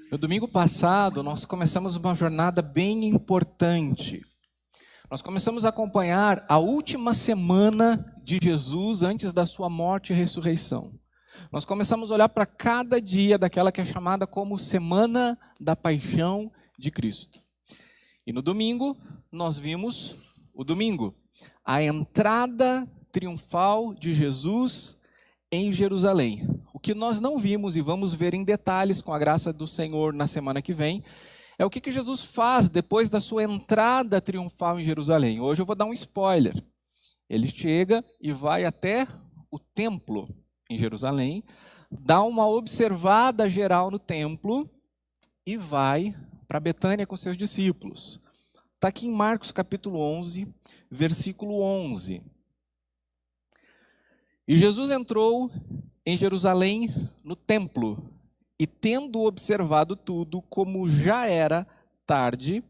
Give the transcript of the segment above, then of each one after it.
No domingo passado, nós começamos uma jornada bem importante. Nós começamos a acompanhar a última semana de Jesus antes da sua morte e ressurreição. Nós começamos a olhar para cada dia daquela que é chamada como Semana da Paixão de Cristo. E no domingo, nós vimos a entrada triunfal de Jesus em Jerusalém. O que nós não vimos e vamos ver em detalhes com a graça do Senhor na semana que vem, é o que Jesus faz depois da sua entrada triunfal em Jerusalém. Hoje eu vou dar um spoiler. Ele chega e vai até o templo em Jerusalém, dá uma observada geral no templo e vai para Betânia com seus discípulos. Está aqui em Marcos capítulo 11, versículo 11. E Jesus entrou em Jerusalém no templo, e tendo observado tudo, como já era tarde,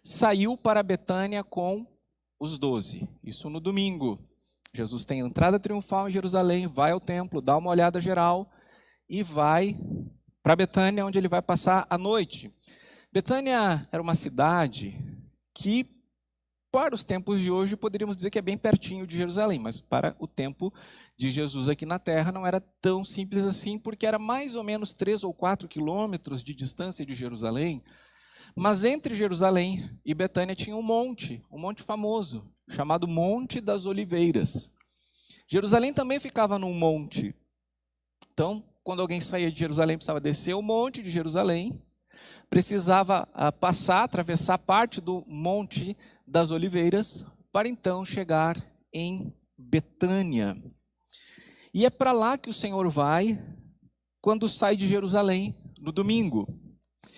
saiu para Betânia com os 12. Isso no domingo. Jesus tem entrada triunfal em Jerusalém, vai ao templo, dá uma olhada geral e vai para Betânia, onde ele vai passar a noite. Betânia era uma cidade que, para os tempos de hoje, poderíamos dizer que é bem pertinho de Jerusalém, mas para o tempo de Jesus aqui na terra não era tão simples assim, porque era mais ou menos 3 ou 4 quilômetros de distância de Jerusalém. Mas entre Jerusalém e Betânia tinha um monte famoso, chamado Monte das Oliveiras. Jerusalém também ficava num monte. Então, quando alguém saía de Jerusalém, precisava descer o monte de Jerusalém, precisava atravessar parte do Monte das Oliveiras, para então chegar em Betânia. E é para lá que o Senhor vai quando sai de Jerusalém no domingo.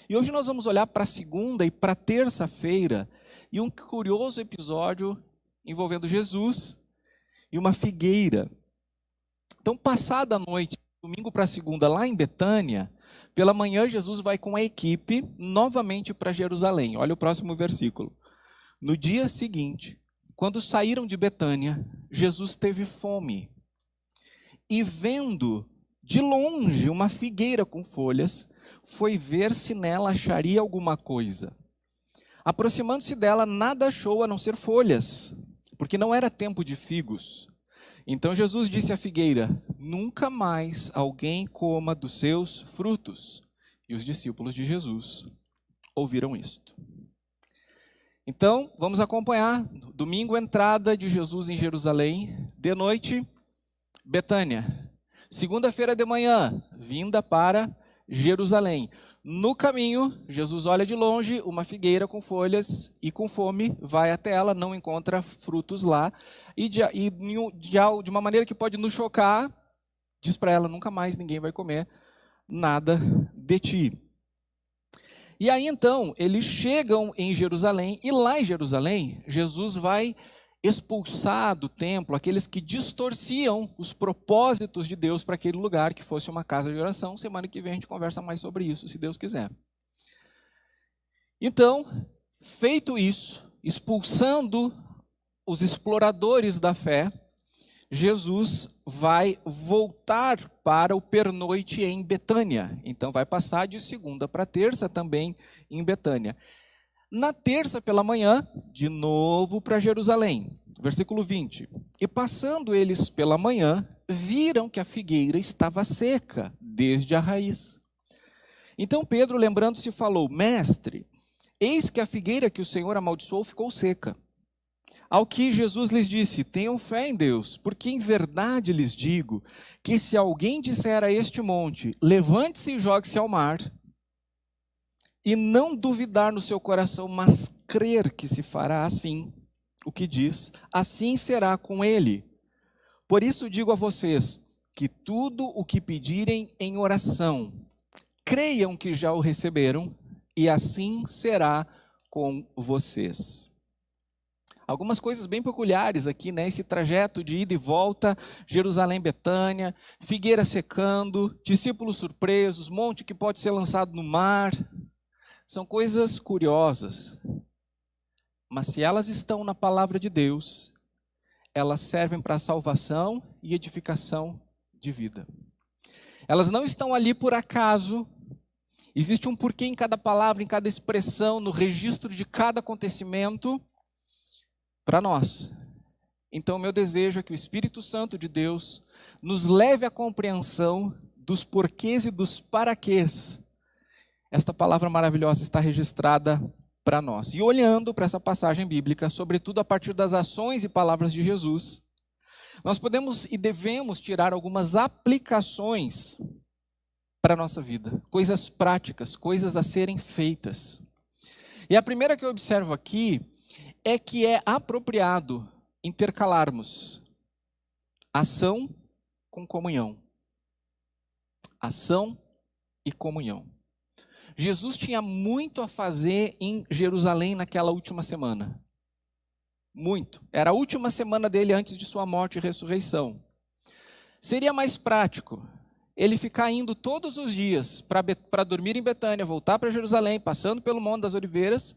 E hoje nós vamos olhar para a segunda e para a terça-feira e um curioso episódio envolvendo Jesus e uma figueira. Então, passada a noite, domingo para segunda, lá em Betânia, pela manhã Jesus vai com a equipe novamente para Jerusalém. Olha o próximo versículo. No dia seguinte, quando saíram de Betânia, Jesus teve fome. E vendo de longe uma figueira com folhas, foi ver se nela acharia alguma coisa. Aproximando-se dela, nada achou a não ser folhas, porque não era tempo de figos. Então Jesus disse à figueira: nunca mais alguém coma dos seus frutos. E os discípulos de Jesus ouviram isto. Então, vamos acompanhar. Domingo, entrada de Jesus em Jerusalém. De noite, Betânia. Segunda-feira de manhã, vinda para Jerusalém. No caminho, Jesus olha de longe uma figueira com folhas e com fome, vai até ela, não encontra frutos lá. E de uma maneira que pode nos chocar, diz para ela: nunca mais ninguém vai comer nada de ti. E aí então, eles chegam em Jerusalém, e lá em Jerusalém, Jesus vai expulsar do templo aqueles que distorciam os propósitos de Deus para aquele lugar que fosse uma casa de oração. Semana que vem a gente conversa mais sobre isso, se Deus quiser. Então, feito isso, expulsando os exploradores da fé, Jesus vai voltar para o pernoite em Betânia. Então vai passar de segunda para terça também em Betânia. Na terça pela manhã, de novo para Jerusalém. Versículo 20. E passando eles pela manhã, viram que a figueira estava seca, desde a raiz. Então Pedro, lembrando-se, falou: mestre, eis que a figueira que o Senhor amaldiçoou ficou seca. Ao que Jesus lhes disse: tenham fé em Deus, porque em verdade lhes digo, que se alguém disser a este monte, levante-se e jogue-se ao mar, e não duvidar no seu coração, mas crer que se fará assim, o que diz, assim será com ele. Por isso digo a vocês, que tudo o que pedirem em oração, creiam que já o receberam, e assim será com vocês. Algumas coisas bem peculiares aqui, né? Esse trajeto de ida e volta, Jerusalém-Betânia, figueira secando, discípulos surpresos, monte que pode ser lançado no mar. São coisas curiosas, mas se elas estão na palavra de Deus, elas servem para salvação e edificação de vida. Elas não estão ali por acaso, Existe um porquê em cada palavra, em cada expressão, no registro de cada acontecimento para nós. Então, meu desejo é que o Espírito Santo de Deus nos leve à compreensão dos porquês e dos paraquês. Esta palavra maravilhosa está registrada para nós. E olhando para essa passagem bíblica, sobretudo a partir das ações e palavras de Jesus, nós podemos e devemos tirar algumas aplicações para a nossa vida, coisas práticas, coisas a serem feitas. E a primeira que eu observo aqui é que é apropriado intercalarmos ação com comunhão. Ação e comunhão. Jesus tinha muito a fazer em Jerusalém naquela última semana. Muito. Era a última semana dele antes de sua morte e ressurreição. Seria mais prático ele ficar indo todos os dias para dormir em Betânia, voltar para Jerusalém, passando pelo Monte das Oliveiras,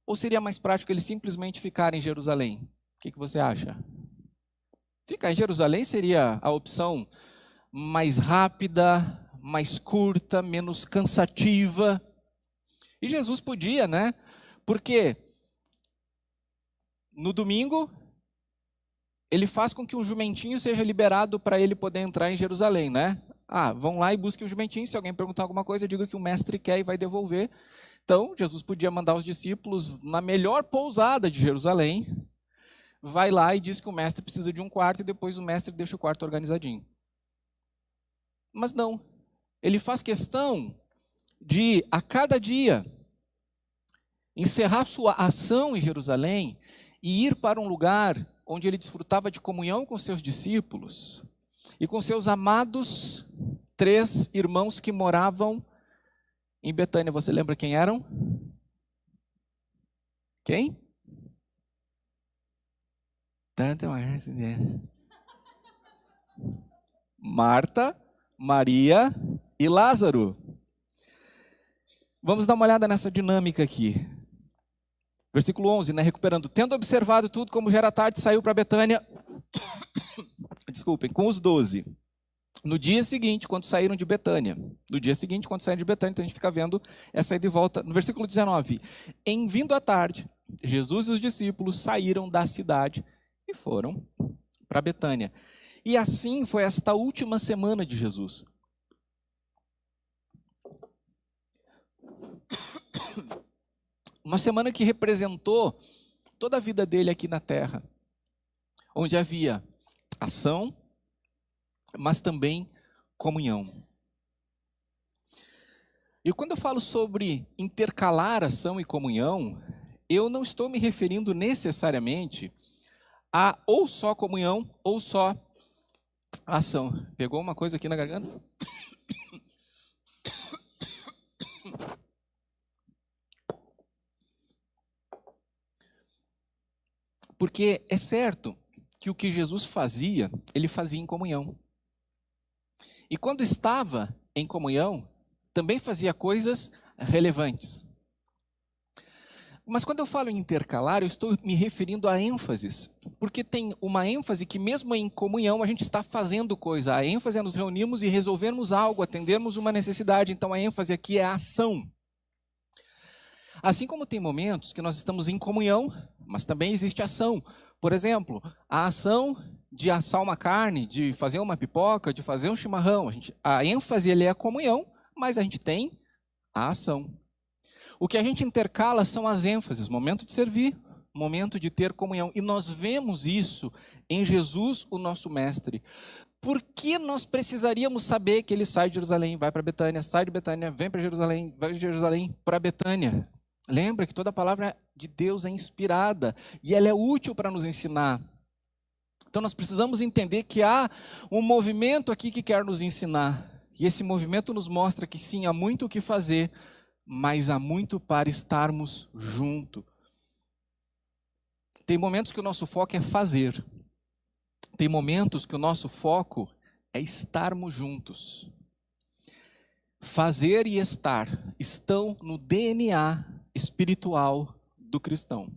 ou seria mais prático ele simplesmente ficar em Jerusalém? O que você acha? Ficar em Jerusalém seria a opção mais rápida, mais curta, menos cansativa. E Jesus podia, né? Porque no domingo ele faz com que um jumentinho seja liberado para ele poder entrar em Jerusalém, né? Vão lá e busquem o jumentinho, se alguém perguntar alguma coisa, diga que o mestre quer e vai devolver. Então, Jesus podia mandar os discípulos na melhor pousada de Jerusalém, vai lá e diz que o mestre precisa de um quarto e depois o mestre deixa o quarto organizadinho. Mas não, ele faz questão de, a cada dia, encerrar sua ação em Jerusalém e ir para um lugar onde ele desfrutava de comunhão com seus discípulos e com seus amados 3 irmãos que moravam em Betânia. Você lembra quem eram? Quem? Tanta mais ideia. Marta, Maria e Lázaro. Vamos dar uma olhada nessa dinâmica aqui. Versículo 11, né? Recuperando. Tendo observado tudo, como já era tarde, saiu para Betânia. Desculpem, com os 12. No dia seguinte, quando saíram de Betânia. No dia seguinte, quando saíram de Betânia, então a gente fica vendo essa ida e volta. No versículo 19. Em vindo à tarde, Jesus e os discípulos saíram da cidade e foram para Betânia. E assim foi esta última semana de Jesus. Uma semana que representou toda a vida dele aqui na terra, onde havia ação, mas também comunhão. E quando eu falo sobre intercalar ação e comunhão, eu não estou me referindo necessariamente a ou só comunhão ou só ação. Pegou uma coisa aqui na garganta? Porque é certo que o que Jesus fazia, ele fazia em comunhão. E quando estava em comunhão, também fazia coisas relevantes. Mas quando eu falo em intercalar, eu estou me referindo a ênfases. Porque tem uma ênfase que mesmo em comunhão a gente está fazendo coisa. A ênfase é nos reunirmos e resolvermos algo, atendermos uma necessidade. Então a ênfase aqui é a ação. Assim como tem momentos que nós estamos em comunhão, mas também existe ação. Por exemplo, a ação de assar uma carne, de fazer uma pipoca, de fazer um chimarrão. A ênfase é a comunhão, mas a gente tem a ação. O que a gente intercala são as ênfases, momento de servir, momento de ter comunhão. E nós vemos isso em Jesus, o nosso mestre. Por que nós precisaríamos saber que ele sai de Jerusalém, vai para Betânia, sai de Betânia, vem para Jerusalém, vai de Jerusalém para Betânia? Lembra que toda a palavra de Deus é inspirada e ela é útil para nos ensinar. Então nós precisamos entender que há um movimento aqui que quer nos ensinar. E esse movimento nos mostra que sim, há muito o que fazer, mas há muito para estarmos juntos. Tem momentos que o nosso foco é fazer. Tem momentos que o nosso foco é estarmos juntos. Fazer e estar estão no DNA espiritual do cristão.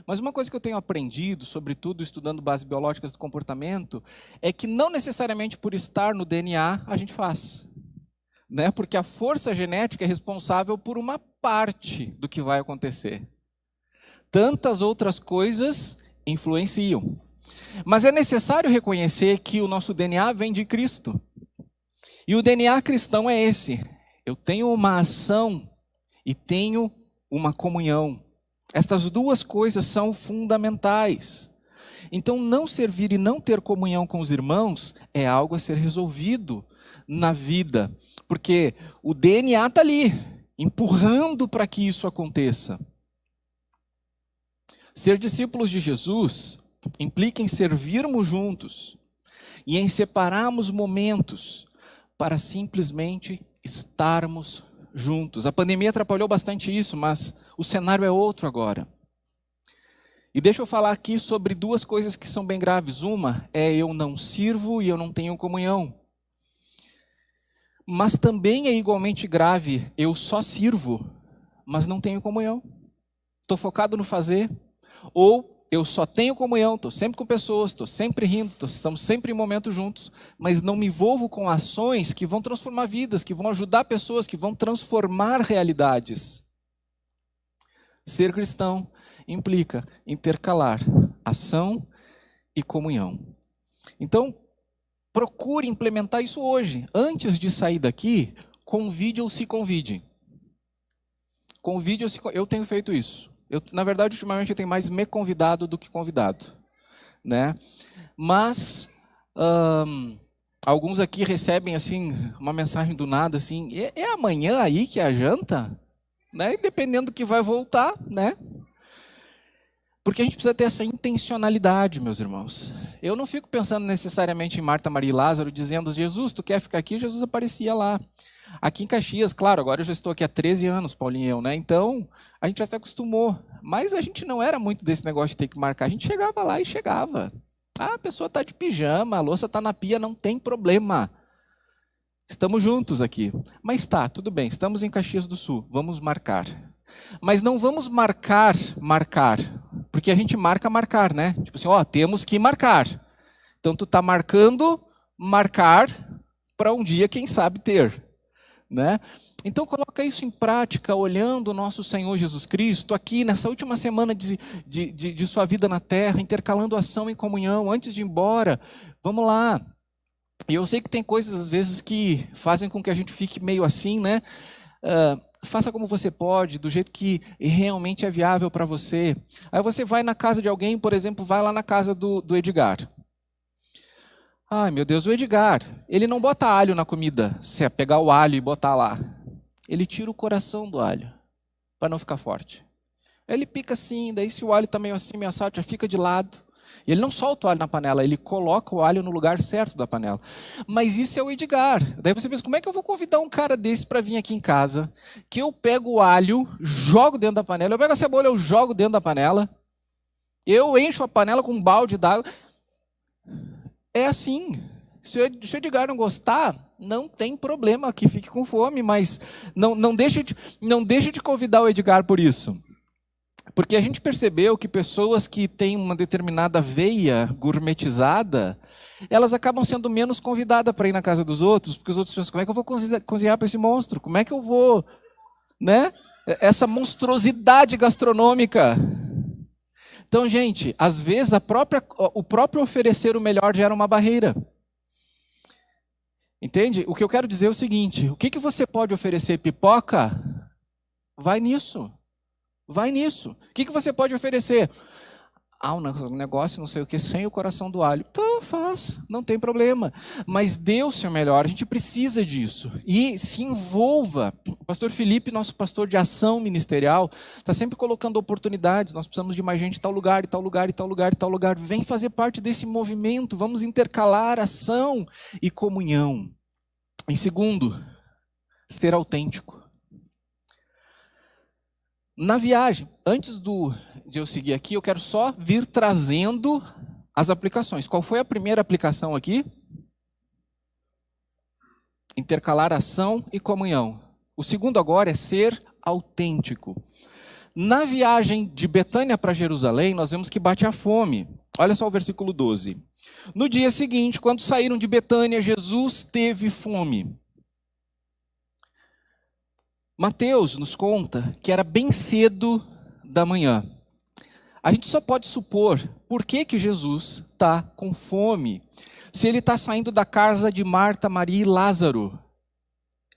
Mas uma coisa que eu tenho aprendido, sobretudo estudando bases biológicas do comportamento, é que não necessariamente por estar no DNA a gente faz. né? Porque a força genética é responsável por uma parte do que vai acontecer. Tantas outras coisas influenciam. Mas é necessário reconhecer que o nosso DNA vem de Cristo. E o DNA cristão é esse. Eu tenho uma ação e tenho uma comunhão. Estas duas coisas são fundamentais. Então, não servir e não ter comunhão com os irmãos é algo a ser resolvido na vida. Porque o DNA está ali, empurrando para que isso aconteça. Ser discípulos de Jesus implica em servirmos juntos e em separarmos momentos para simplesmente estarmos juntos. A pandemia atrapalhou bastante isso, mas o cenário é outro agora. E deixa eu falar aqui sobre duas coisas que são bem graves. Uma é eu não sirvo e eu não tenho comunhão. Mas também é igualmente grave, eu só sirvo, mas não tenho comunhão. Estou focado no fazer. Ou eu só tenho comunhão, estou sempre com pessoas, estou sempre rindo, estamos sempre em momentos juntos, mas não me envolvo com ações que vão transformar vidas, que vão ajudar pessoas, que vão transformar realidades. Ser cristão implica intercalar ação e comunhão. Então, procure implementar isso hoje. Antes de sair daqui, convide ou se convide. Eu tenho feito isso. Na verdade, ultimamente eu tenho mais me convidado do que convidado, né? Mas alguns aqui recebem assim uma mensagem do nada assim: é amanhã aí que é a janta, né? E dependendo do que vai voltar, né? Porque a gente precisa ter essa intencionalidade, meus irmãos. Eu não fico pensando necessariamente em Marta, Maria e Lázaro, dizendo: Jesus, tu quer ficar aqui? Jesus aparecia lá. Aqui em Caxias, claro, agora eu já estou aqui há 13 anos, Paulinho e eu, né? Então, a gente já se acostumou. Mas a gente não era muito desse negócio de ter que marcar. A gente chegava lá e chegava. Ah, a pessoa está de pijama, a louça está na pia, não tem problema. Estamos juntos aqui. Mas tá, tudo bem, estamos em Caxias do Sul, vamos marcar. Mas não vamos marcar, porque a gente marcar, né? Tipo assim, temos que marcar. Então, tu está marcando, marcar para um dia, quem sabe, ter. Né? Então coloca isso em prática, olhando o nosso Senhor Jesus Cristo, aqui nessa última semana de sua vida na terra, intercalando ação e comunhão, antes de ir embora, vamos lá. E eu sei que tem coisas às vezes que fazem com que a gente fique meio assim, né? Faça como você pode, do jeito que realmente é viável para você. Aí você vai na casa de alguém, por exemplo, vai lá na casa do Edgar. Ai, meu Deus, o Edgar, ele não bota alho na comida, se é pegar o alho e botar lá. Ele tira o coração do alho, para não ficar forte. Ele pica assim, daí se o alho está meio assim, meio assado, já fica de lado. E ele não solta o alho na panela, ele coloca o alho no lugar certo da panela. Mas isso é o Edgar. Daí você pensa, como é que eu vou convidar um cara desse para vir aqui em casa, que eu pego o alho, jogo dentro da panela, eu pego a cebola, eu jogo dentro da panela, eu encho a panela com um balde d'água. É assim. Se o Edgar não gostar, não tem problema, que fique com fome, mas não deixe de convidar o Edgar por isso. Porque a gente percebeu que pessoas que têm uma determinada veia gourmetizada, elas acabam sendo menos convidadas para ir na casa dos outros, porque os outros pensam, como é que eu vou cozinhar para esse monstro? Como é que eu vou, né? Essa monstruosidade gastronômica. Então, gente, às vezes o próprio oferecer o melhor gera uma barreira. Entende? O que eu quero dizer é o seguinte: o que você pode oferecer? Pipoca? Vai nisso. Vai nisso. O que você pode oferecer? Um negócio, não sei o que, sem o coração do alho. Então faz, não tem problema. Mas dê o seu melhor, a gente precisa disso. E se envolva. O pastor Felipe, nosso pastor de ação ministerial, está sempre colocando oportunidades. Nós precisamos de mais gente em tal lugar, e tal lugar, e tal lugar, e tal lugar. Vem fazer parte desse movimento. Vamos intercalar ação e comunhão. Em segundo, ser autêntico. Na viagem, antes de eu seguir aqui, eu quero só vir trazendo as aplicações. Qual foi a primeira aplicação aqui? Intercalar ação e comunhão. O segundo agora é ser autêntico. Na viagem de Betânia para Jerusalém, nós vemos que bate a fome. Olha só o versículo 12. No dia seguinte, quando saíram de Betânia, Jesus teve fome. Mateus nos conta que era bem cedo da manhã. A gente só pode supor por que Jesus está com fome, se ele está saindo da casa de Marta, Maria e Lázaro.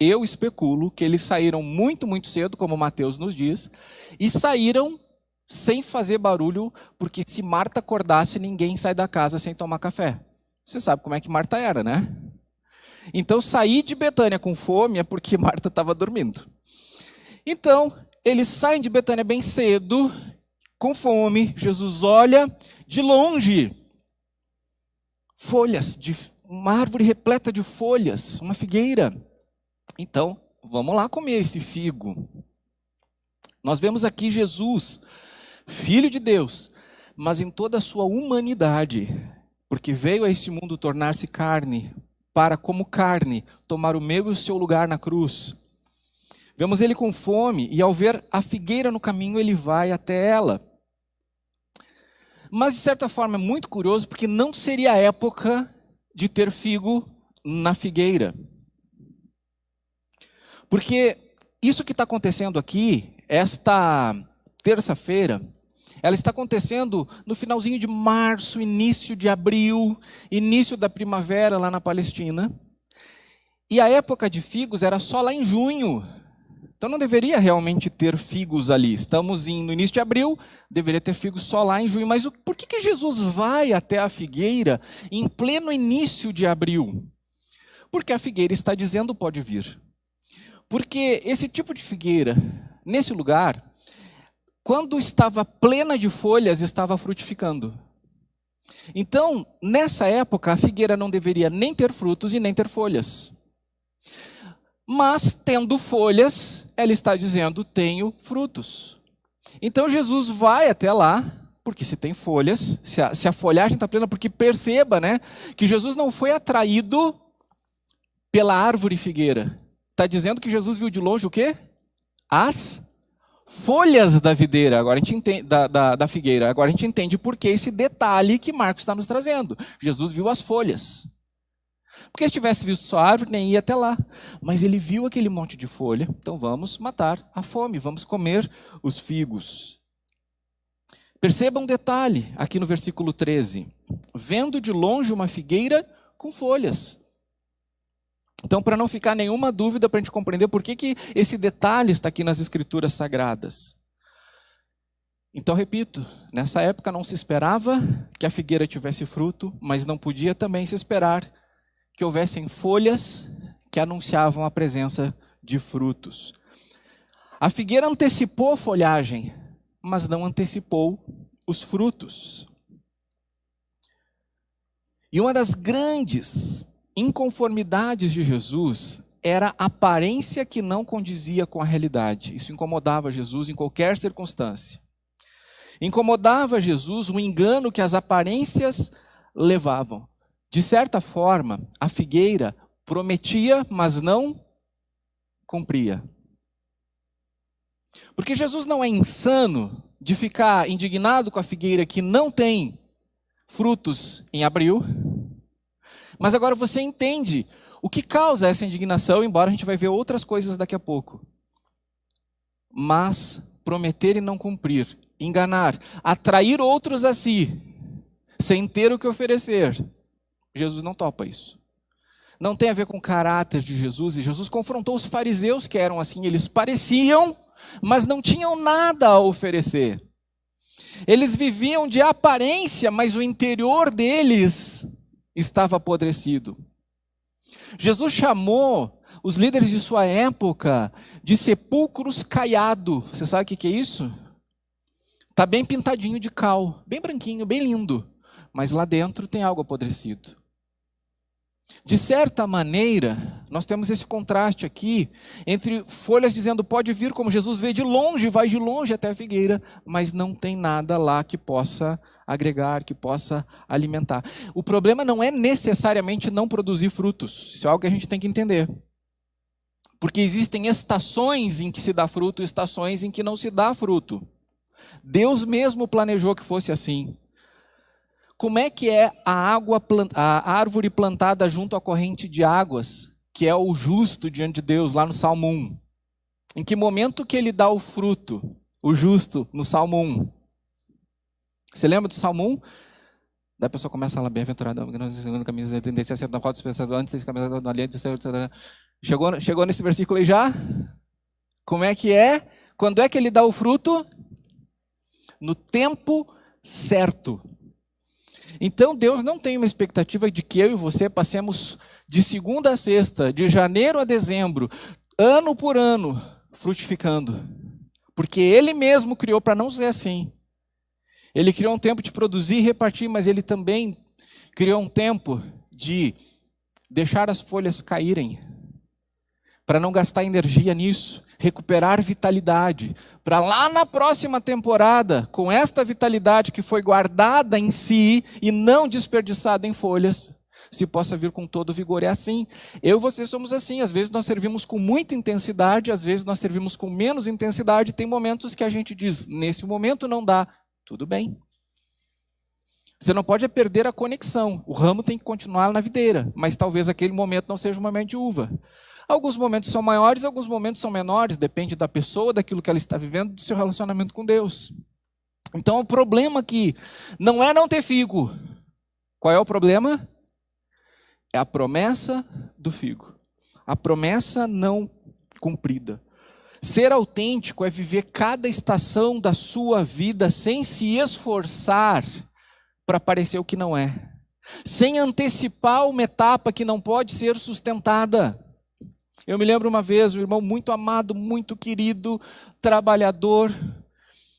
Eu especulo que eles saíram muito, muito cedo, como Mateus nos diz, e saíram sem fazer barulho, porque se Marta acordasse, ninguém sai da casa sem tomar café. Você sabe como é que Marta era, né? Então, sair de Betânia com fome é porque Marta estava dormindo. Então, eles saem de Betânia bem cedo, com fome. Jesus olha de longe, folhas, uma árvore repleta de folhas, uma figueira. Então, vamos lá comer esse figo. Nós vemos aqui Jesus, Filho de Deus, mas em toda a sua humanidade, porque veio a este mundo tornar-se carne, para como carne, tomar o meu e o seu lugar na cruz. Vemos ele com fome, e ao ver a figueira no caminho, ele vai até ela. Mas, de certa forma, é muito curioso, porque não seria a época de ter figo na figueira. Porque isso que está acontecendo aqui, esta terça-feira, ela está acontecendo no finalzinho de março, início de abril, início da primavera lá na Palestina. E a época de figos era só lá em junho. Então não deveria realmente ter figos ali. Estamos no início de abril, deveria ter figos só lá em junho. Mas por que Jesus vai até a figueira em pleno início de abril? Porque a figueira está dizendo pode vir. Porque esse tipo de figueira, nesse lugar, quando estava plena de folhas, estava frutificando. Então, nessa época, a figueira não deveria nem ter frutos e nem ter folhas. Mas, tendo folhas, ela está dizendo, tenho frutos. Então, Jesus vai até lá, porque se tem folhas, se a folhagem está plena, porque perceba, né, que Jesus não foi atraído pela árvore figueira. Está dizendo que Jesus viu de longe o quê? As folhas da videira, agora a gente entende, da figueira. Agora a gente entende por que esse detalhe que Marcos está nos trazendo. Jesus viu as folhas. Porque se tivesse visto só a árvore, nem ia até lá. Mas ele viu aquele monte de folha, então vamos matar a fome, vamos comer os figos. Perceba um detalhe aqui no versículo 13. Vendo de longe uma figueira com folhas. Então, para não ficar nenhuma dúvida, para a gente compreender por que esse detalhe está aqui nas Escrituras Sagradas. Então, repito, nessa época não se esperava que a figueira tivesse fruto, mas não podia também se esperar que houvessem folhas que anunciavam a presença de frutos. A figueira antecipou a folhagem, mas não antecipou os frutos. E uma das grandes inconformidades de Jesus era a aparência que não condizia com a realidade. Isso incomodava Jesus em qualquer circunstância. Incomodava Jesus o engano que as aparências levavam. De certa forma, a figueira prometia, mas não cumpria. Porque Jesus não é insano de ficar indignado com a figueira que não tem frutos em abril. Mas agora você entende o que causa essa indignação, embora a gente vai ver outras coisas daqui a pouco. Mas prometer e não cumprir, enganar, atrair outros a si, sem ter o que oferecer, Jesus não topa isso. Não tem a ver com o caráter de Jesus, e Jesus confrontou os fariseus que eram assim, eles pareciam, mas não tinham nada a oferecer. Eles viviam de aparência, mas o interior deles estava apodrecido. Jesus chamou os líderes de sua época de sepulcros caiados. Você sabe o que é isso? Está bem pintadinho de cal, bem branquinho, bem lindo, mas lá dentro tem algo apodrecido. De certa maneira, nós temos esse contraste aqui entre folhas dizendo pode vir, como Jesus vê de longe, vai de longe até a figueira, mas não tem nada lá que possa agregar, que possa alimentar. O problema não é necessariamente não produzir frutos. Isso é algo que a gente tem que entender. Porque existem estações em que se dá fruto e estações em que não se dá fruto. Deus mesmo planejou que fosse assim. Como é que é a árvore plantada junto à corrente de águas, que é o justo diante de Deus, lá no Salmo 1? Em que momento que ele dá o fruto, o justo, no Salmo 1? Você lembra do Salmo 1? Daí a pessoa começa lá, bem-aventurado, segundo caminho, da rota dos pensadores, antes da caminho do aliento, chegou nesse versículo aí já? Como é que é? Quando é que ele dá o fruto? No tempo certo. Então Deus não tem uma expectativa de que eu e você passemos de segunda a sexta, de janeiro a dezembro, ano por ano, frutificando. Porque Ele mesmo criou para não ser assim. Ele criou um tempo de produzir e repartir, mas Ele também criou um tempo de deixar as folhas caírem, para não gastar energia nisso, recuperar vitalidade, para lá na próxima temporada, com esta vitalidade que foi guardada em si e não desperdiçada em folhas, se possa vir com todo vigor. É assim. Eu e você somos assim. Às vezes nós servimos com muita intensidade, às vezes nós servimos com menos intensidade. Tem momentos que a gente diz, nesse momento não dá. Tudo bem. Você não pode perder a conexão. O ramo tem que continuar na videira, mas talvez aquele momento não seja um momento de uva. Alguns momentos são maiores, alguns momentos são menores, depende da pessoa, daquilo que ela está vivendo, do seu relacionamento com Deus. Então o problema aqui não é não ter figo. Qual é o problema? É a promessa do figo. A promessa não cumprida. Ser autêntico é viver cada estação da sua vida sem se esforçar para parecer o que não é. Sem antecipar uma etapa que não pode ser sustentada. Eu me lembro uma vez, um irmão muito amado, muito querido, trabalhador,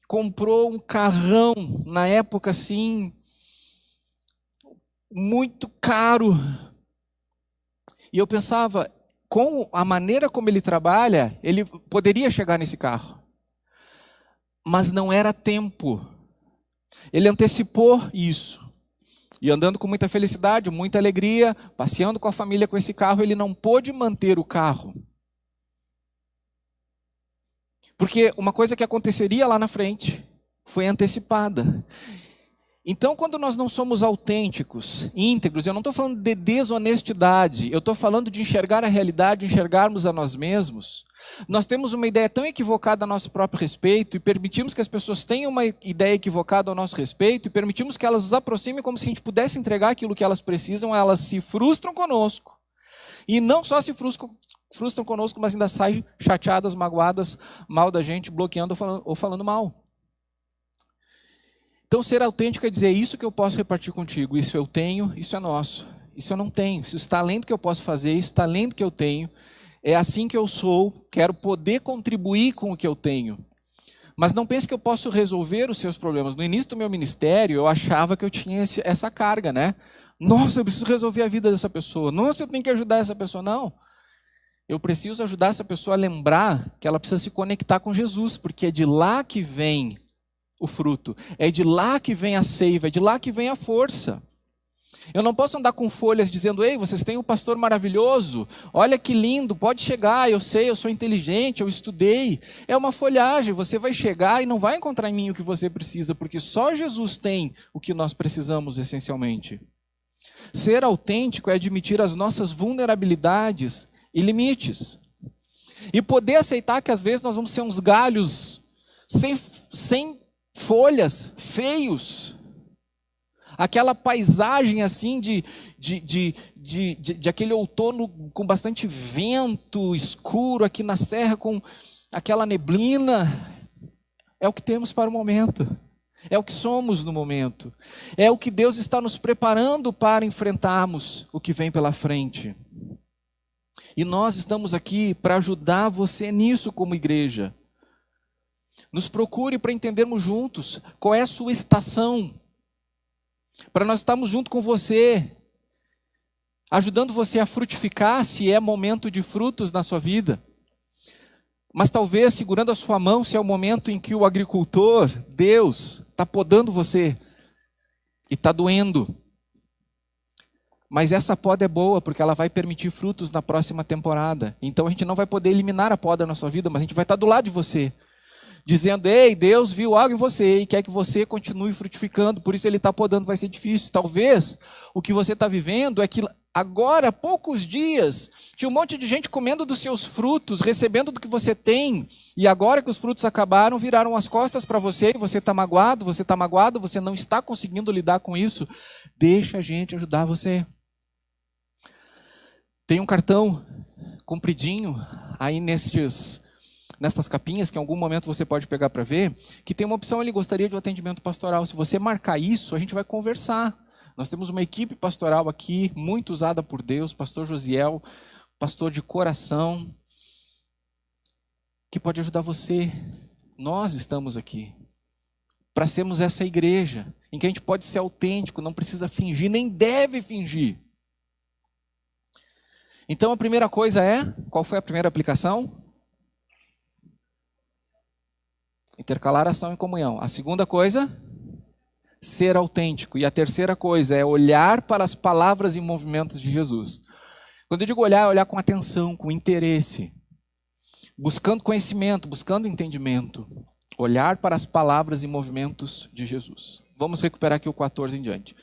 comprou um carrão, na época assim, muito caro. E eu pensava, com a maneira como ele trabalha, ele poderia chegar nesse carro. Mas não era tempo. Ele antecipou isso. E andando com muita felicidade, muita alegria, passeando com a família com esse carro, ele não pôde manter o carro. Porque uma coisa que aconteceria lá na frente foi antecipada. Então, quando nós não somos autênticos, íntegros, eu não estou falando de desonestidade, eu estou falando de enxergar a realidade, enxergarmos a nós mesmos. Nós temos uma ideia tão equivocada a nosso próprio respeito e permitimos que as pessoas tenham uma ideia equivocada ao nosso respeito e permitimos que elas nos aproximem como se a gente pudesse entregar aquilo que elas precisam, elas se frustram conosco. E não só se frustram conosco, mas ainda saem chateadas, magoadas, mal da gente, bloqueando ou falando mal. Então, ser autêntico é dizer, isso que eu posso repartir contigo, isso eu tenho, isso é nosso. Isso eu não tenho, isso está além do que eu posso fazer, isso está além do que eu tenho. É assim que eu sou, quero poder contribuir com o que eu tenho. Mas não pense que eu posso resolver os seus problemas. No início do meu ministério, eu achava que eu tinha essa carga, né? Nossa, eu preciso resolver a vida dessa pessoa. Nossa, eu tenho que ajudar essa pessoa. Não. Eu preciso ajudar essa pessoa a lembrar que ela precisa se conectar com Jesus, porque é de lá que vem o fruto, é de lá que vem a seiva, é de lá que vem a força. Eu não posso andar com folhas dizendo, ei, vocês têm um pastor maravilhoso, olha que lindo, pode chegar, eu sei, eu sou inteligente, eu estudei. É uma folhagem, você vai chegar e não vai encontrar em mim o que você precisa, porque só Jesus tem o que nós precisamos essencialmente. Ser autêntico é admitir as nossas vulnerabilidades e limites. E poder aceitar que às vezes nós vamos ser uns galhos sem folhas, feios. Aquela paisagem assim de aquele outono com bastante vento escuro aqui na serra, com aquela neblina. É o que temos para o momento. É o que somos no momento. É o que Deus está nos preparando para enfrentarmos o que vem pela frente. E nós estamos aqui para ajudar você nisso como igreja. Nos procure para entendermos juntos qual é a sua estação. Para nós estarmos junto com você, ajudando você a frutificar, se é momento de frutos na sua vida. Mas talvez segurando a sua mão, se é o momento em que o agricultor, Deus, está podando você e está doendo. Mas essa poda é boa, porque ela vai permitir frutos na próxima temporada. Então a gente não vai poder eliminar a poda na sua vida, mas a gente vai estar do lado de você. Dizendo, ei, Deus viu algo em você e quer que você continue frutificando, por isso Ele está podando, vai ser difícil. Talvez o que você está vivendo é que Agora, há poucos dias, tinha um monte de gente comendo dos seus frutos, recebendo do que você tem, e agora que os frutos acabaram, viraram as costas para você, e você está magoado, você não está conseguindo lidar com isso. Deixa a gente ajudar você. Tem um cartão compridinho aí nestas capinhas, que em algum momento você pode pegar para ver, que tem uma opção ali, gostaria de um atendimento pastoral. Se você marcar isso, a gente vai conversar. Nós temos uma equipe pastoral aqui, muito usada por Deus, pastor Josiel, pastor de coração, que pode ajudar você. Nós estamos aqui para sermos essa igreja, em que a gente pode ser autêntico, não precisa fingir, nem deve fingir. Então a primeira coisa qual foi a primeira aplicação? Intercalar ação e comunhão. A segunda coisa, ser autêntico. E a terceira coisa é olhar para as palavras e movimentos de Jesus. Quando eu digo olhar, é olhar com atenção, com interesse, buscando conhecimento, buscando entendimento. Olhar para as palavras e movimentos de Jesus. Vamos recuperar aqui o 14 em diante.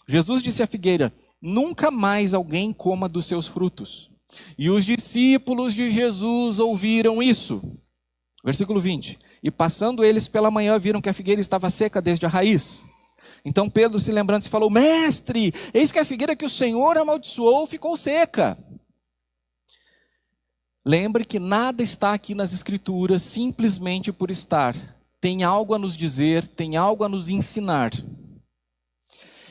Jesus disse à figueira: nunca mais alguém coma dos seus frutos. E os discípulos de Jesus ouviram isso. Versículo 20. E passando eles pela manhã, viram que a figueira estava seca desde a raiz. Então Pedro, se lembrando, falou: mestre, eis que a figueira que o Senhor amaldiçoou ficou seca. Lembre que nada está aqui nas Escrituras simplesmente por estar. Tem algo a nos dizer, tem algo a nos ensinar.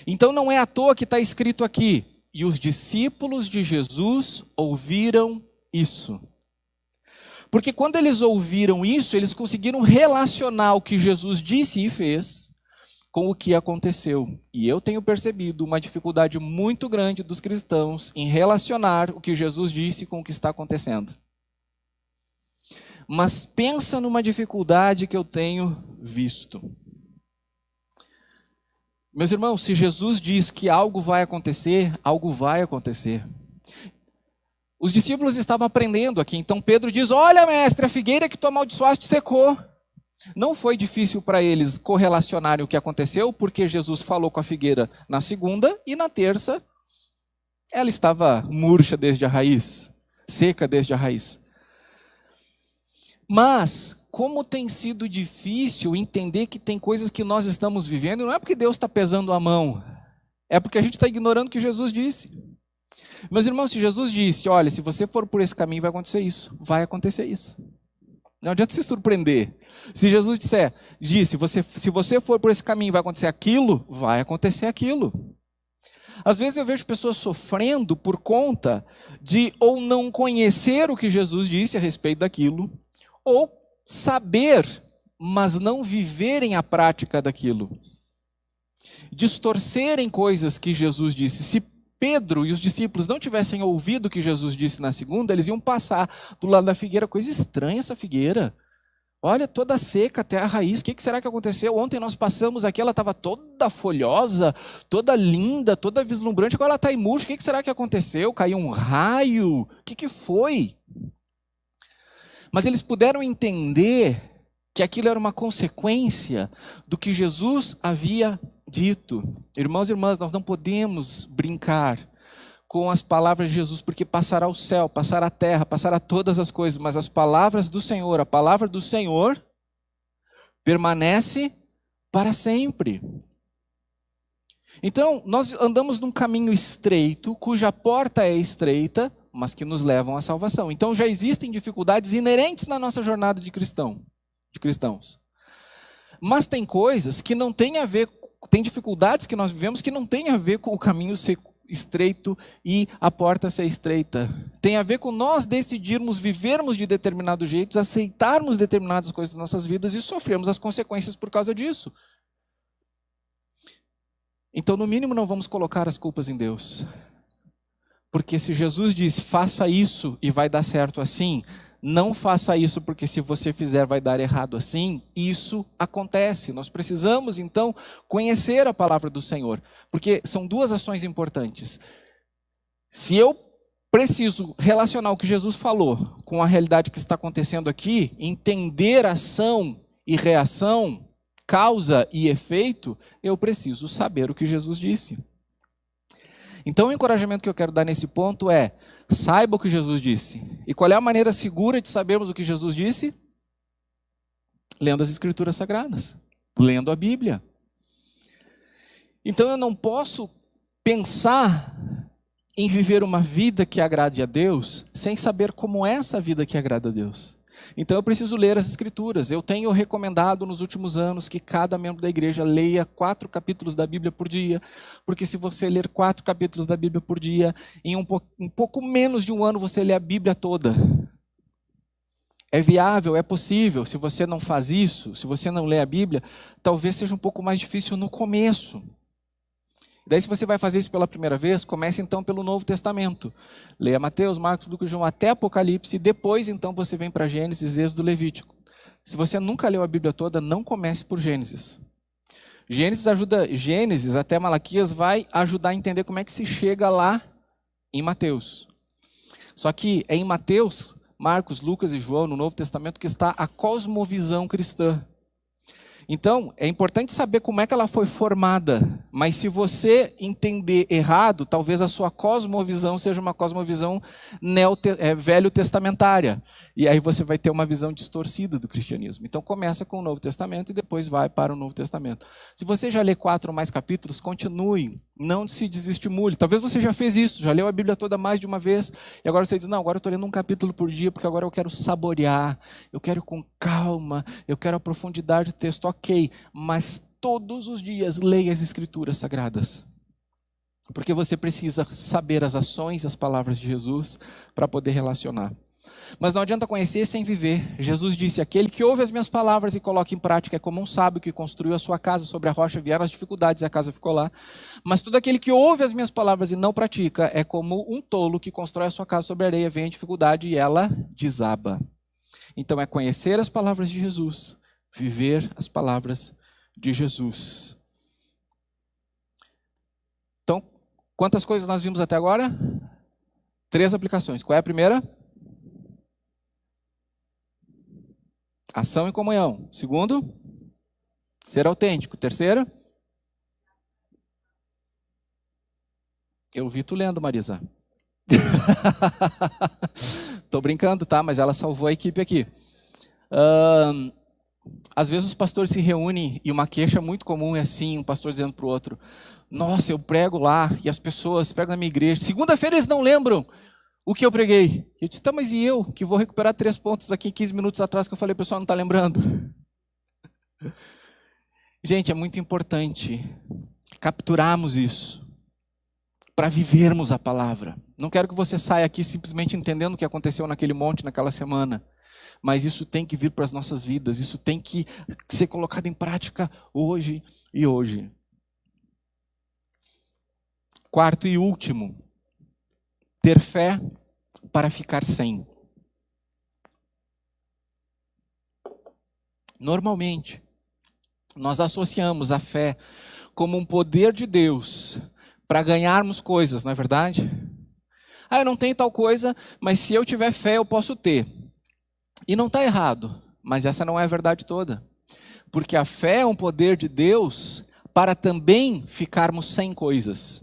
Então não é à toa que está escrito aqui: e os discípulos de Jesus ouviram isso. Porque quando eles ouviram isso, eles conseguiram relacionar o que Jesus disse e fez com o que aconteceu. E eu tenho percebido uma dificuldade muito grande dos cristãos em relacionar o que Jesus disse com o que está acontecendo. Mas pensa numa dificuldade que eu tenho visto. Meus irmãos, se Jesus diz que algo vai acontecer, algo vai acontecer. Os discípulos estavam aprendendo aqui, então Pedro diz: olha, mestre, a figueira que tu amaldiçoaste secou. Não foi difícil para eles correlacionarem o que aconteceu, porque Jesus falou com a figueira na segunda e na terça ela estava murcha desde a raiz, seca desde a raiz. Mas, como tem sido difícil entender que tem coisas que nós estamos vivendo, não é porque Deus está pesando a mão, é porque a gente está ignorando o que Jesus disse. Meus irmãos, se Jesus disse: olha, se você for por esse caminho vai acontecer isso, vai acontecer isso. Não adianta se surpreender. Se Jesus disse, se você for por esse caminho vai acontecer aquilo, vai acontecer aquilo. Às vezes eu vejo pessoas sofrendo por conta de ou não conhecer o que Jesus disse a respeito daquilo, ou saber, mas não viverem a prática daquilo. Distorcerem coisas que Jesus disse. Se Pedro e os discípulos não tivessem ouvido o que Jesus disse na segunda, eles iam passar do lado da figueira. Coisa estranha essa figueira. Olha, toda seca até a raiz. O que será que aconteceu? Ontem nós passamos aqui, ela estava toda folhosa, toda linda, toda vislumbrante. Agora ela está murcha. O que será que aconteceu? Caiu um raio? O que foi? Mas eles puderam entender que aquilo era uma consequência do que Jesus havia dito. Irmãos e irmãs, nós não podemos brincar com as palavras de Jesus, porque passará o céu, passará a terra, passará todas as coisas, mas as palavras do Senhor, a palavra do Senhor permanece para sempre. Então, nós andamos num caminho estreito, cuja porta é estreita, mas que nos levam à salvação. Então já existem dificuldades inerentes na nossa jornada de cristãos. Mas tem coisas que não têm a ver, tem dificuldades que nós vivemos que não têm a ver com o caminho ser estreito e a porta ser estreita. Tem a ver com nós decidirmos vivermos de determinados jeitos, aceitarmos determinadas coisas nas nossas vidas e sofrermos as consequências por causa disso. Então, no mínimo, não vamos colocar as culpas em Deus. Porque se Jesus diz, faça isso e vai dar certo assim, não faça isso porque se você fizer vai dar errado assim, isso acontece. Nós precisamos então conhecer a palavra do Senhor, porque são duas ações importantes. Se eu preciso relacionar o que Jesus falou com a realidade que está acontecendo aqui, entender ação e reação, causa e efeito, eu preciso saber o que Jesus disse. Então o encorajamento que eu quero dar nesse ponto é: saiba o que Jesus disse. E qual é a maneira segura de sabermos o que Jesus disse? Lendo as Escrituras Sagradas, lendo a Bíblia. Então eu não posso pensar em viver uma vida que agrade a Deus sem saber como é essa vida que agrada a Deus. Então eu preciso ler as Escrituras. Eu tenho recomendado nos últimos anos que cada membro da igreja leia 4 capítulos da Bíblia por dia, porque se você ler 4 capítulos da Bíblia por dia, em um pouco menos de um ano você lê a Bíblia toda. É viável, é possível. Se você não faz isso, se você não lê a Bíblia, talvez seja um pouco mais difícil no começo. Daí, se você vai fazer isso pela primeira vez, comece então pelo Novo Testamento. Leia Mateus, Marcos, Lucas, João até Apocalipse, e depois então você vem para Gênesis, Êxodo, Levítico. Se você nunca leu a Bíblia toda, não comece por Gênesis. Gênesis até Malaquias vai ajudar a entender como é que se chega lá em Mateus. Só que é em Mateus, Marcos, Lucas e João, no Novo Testamento, que está a cosmovisão cristã. Então, é importante saber como é que ela foi formada, mas se você entender errado, talvez a sua cosmovisão seja uma cosmovisão velho testamentária. E aí você vai ter uma visão distorcida do cristianismo. Então começa com o Novo Testamento e depois vai para o Novo Testamento. Se você já lê 4 ou mais capítulos, continue, não se desestimule. Talvez você já fez isso, já leu a Bíblia toda mais de uma vez, e agora você diz: não, agora eu estou lendo um capítulo por dia, porque agora eu quero saborear, eu quero com calma, eu quero a profundidade do texto. Ok, mas todos os dias leia as Escrituras Sagradas. Porque você precisa saber as ações e as palavras de Jesus para poder relacionar. Mas não adianta conhecer sem viver. Jesus disse: aquele que ouve as minhas palavras e coloca em prática é como um sábio que construiu a sua casa sobre a rocha, vieram as dificuldades e a casa ficou lá. Mas todo aquele que ouve as minhas palavras e não pratica é como um tolo que constrói a sua casa sobre a areia, vem a dificuldade e ela desaba. Então é conhecer as palavras de Jesus, viver as palavras de Jesus. Então, quantas coisas nós vimos até agora? 3 aplicações. Qual é a primeira? Ação e comunhão. Segundo, ser autêntico. Terceira, eu vi tu lendo, Marisa. Tô brincando, tá? Mas ela salvou a equipe aqui. Às vezes os pastores se reúnem e uma queixa muito comum é assim, um pastor dizendo para o outro: nossa, eu prego lá e as pessoas pregam na minha igreja, segunda-feira eles não lembram o que eu preguei. Eu disse: tá, mas e eu que vou recuperar 3 pontos aqui 15 minutos atrás que eu falei, o pessoal não está lembrando. Gente, é muito importante capturarmos isso para vivermos a palavra. Não quero que você saia aqui simplesmente entendendo o que aconteceu naquele monte, naquela semana. Mas isso tem que vir para as nossas vidas. Isso tem que ser colocado em prática hoje e hoje. Quarto e último. Ter fé para ficar sem. Normalmente, nós associamos a fé como um poder de Deus para ganharmos coisas, não é verdade? Ah, eu não tenho tal coisa, mas se eu tiver fé eu posso ter. E não está errado, mas essa não é a verdade toda. Porque a fé é um poder de Deus para também ficarmos sem coisas.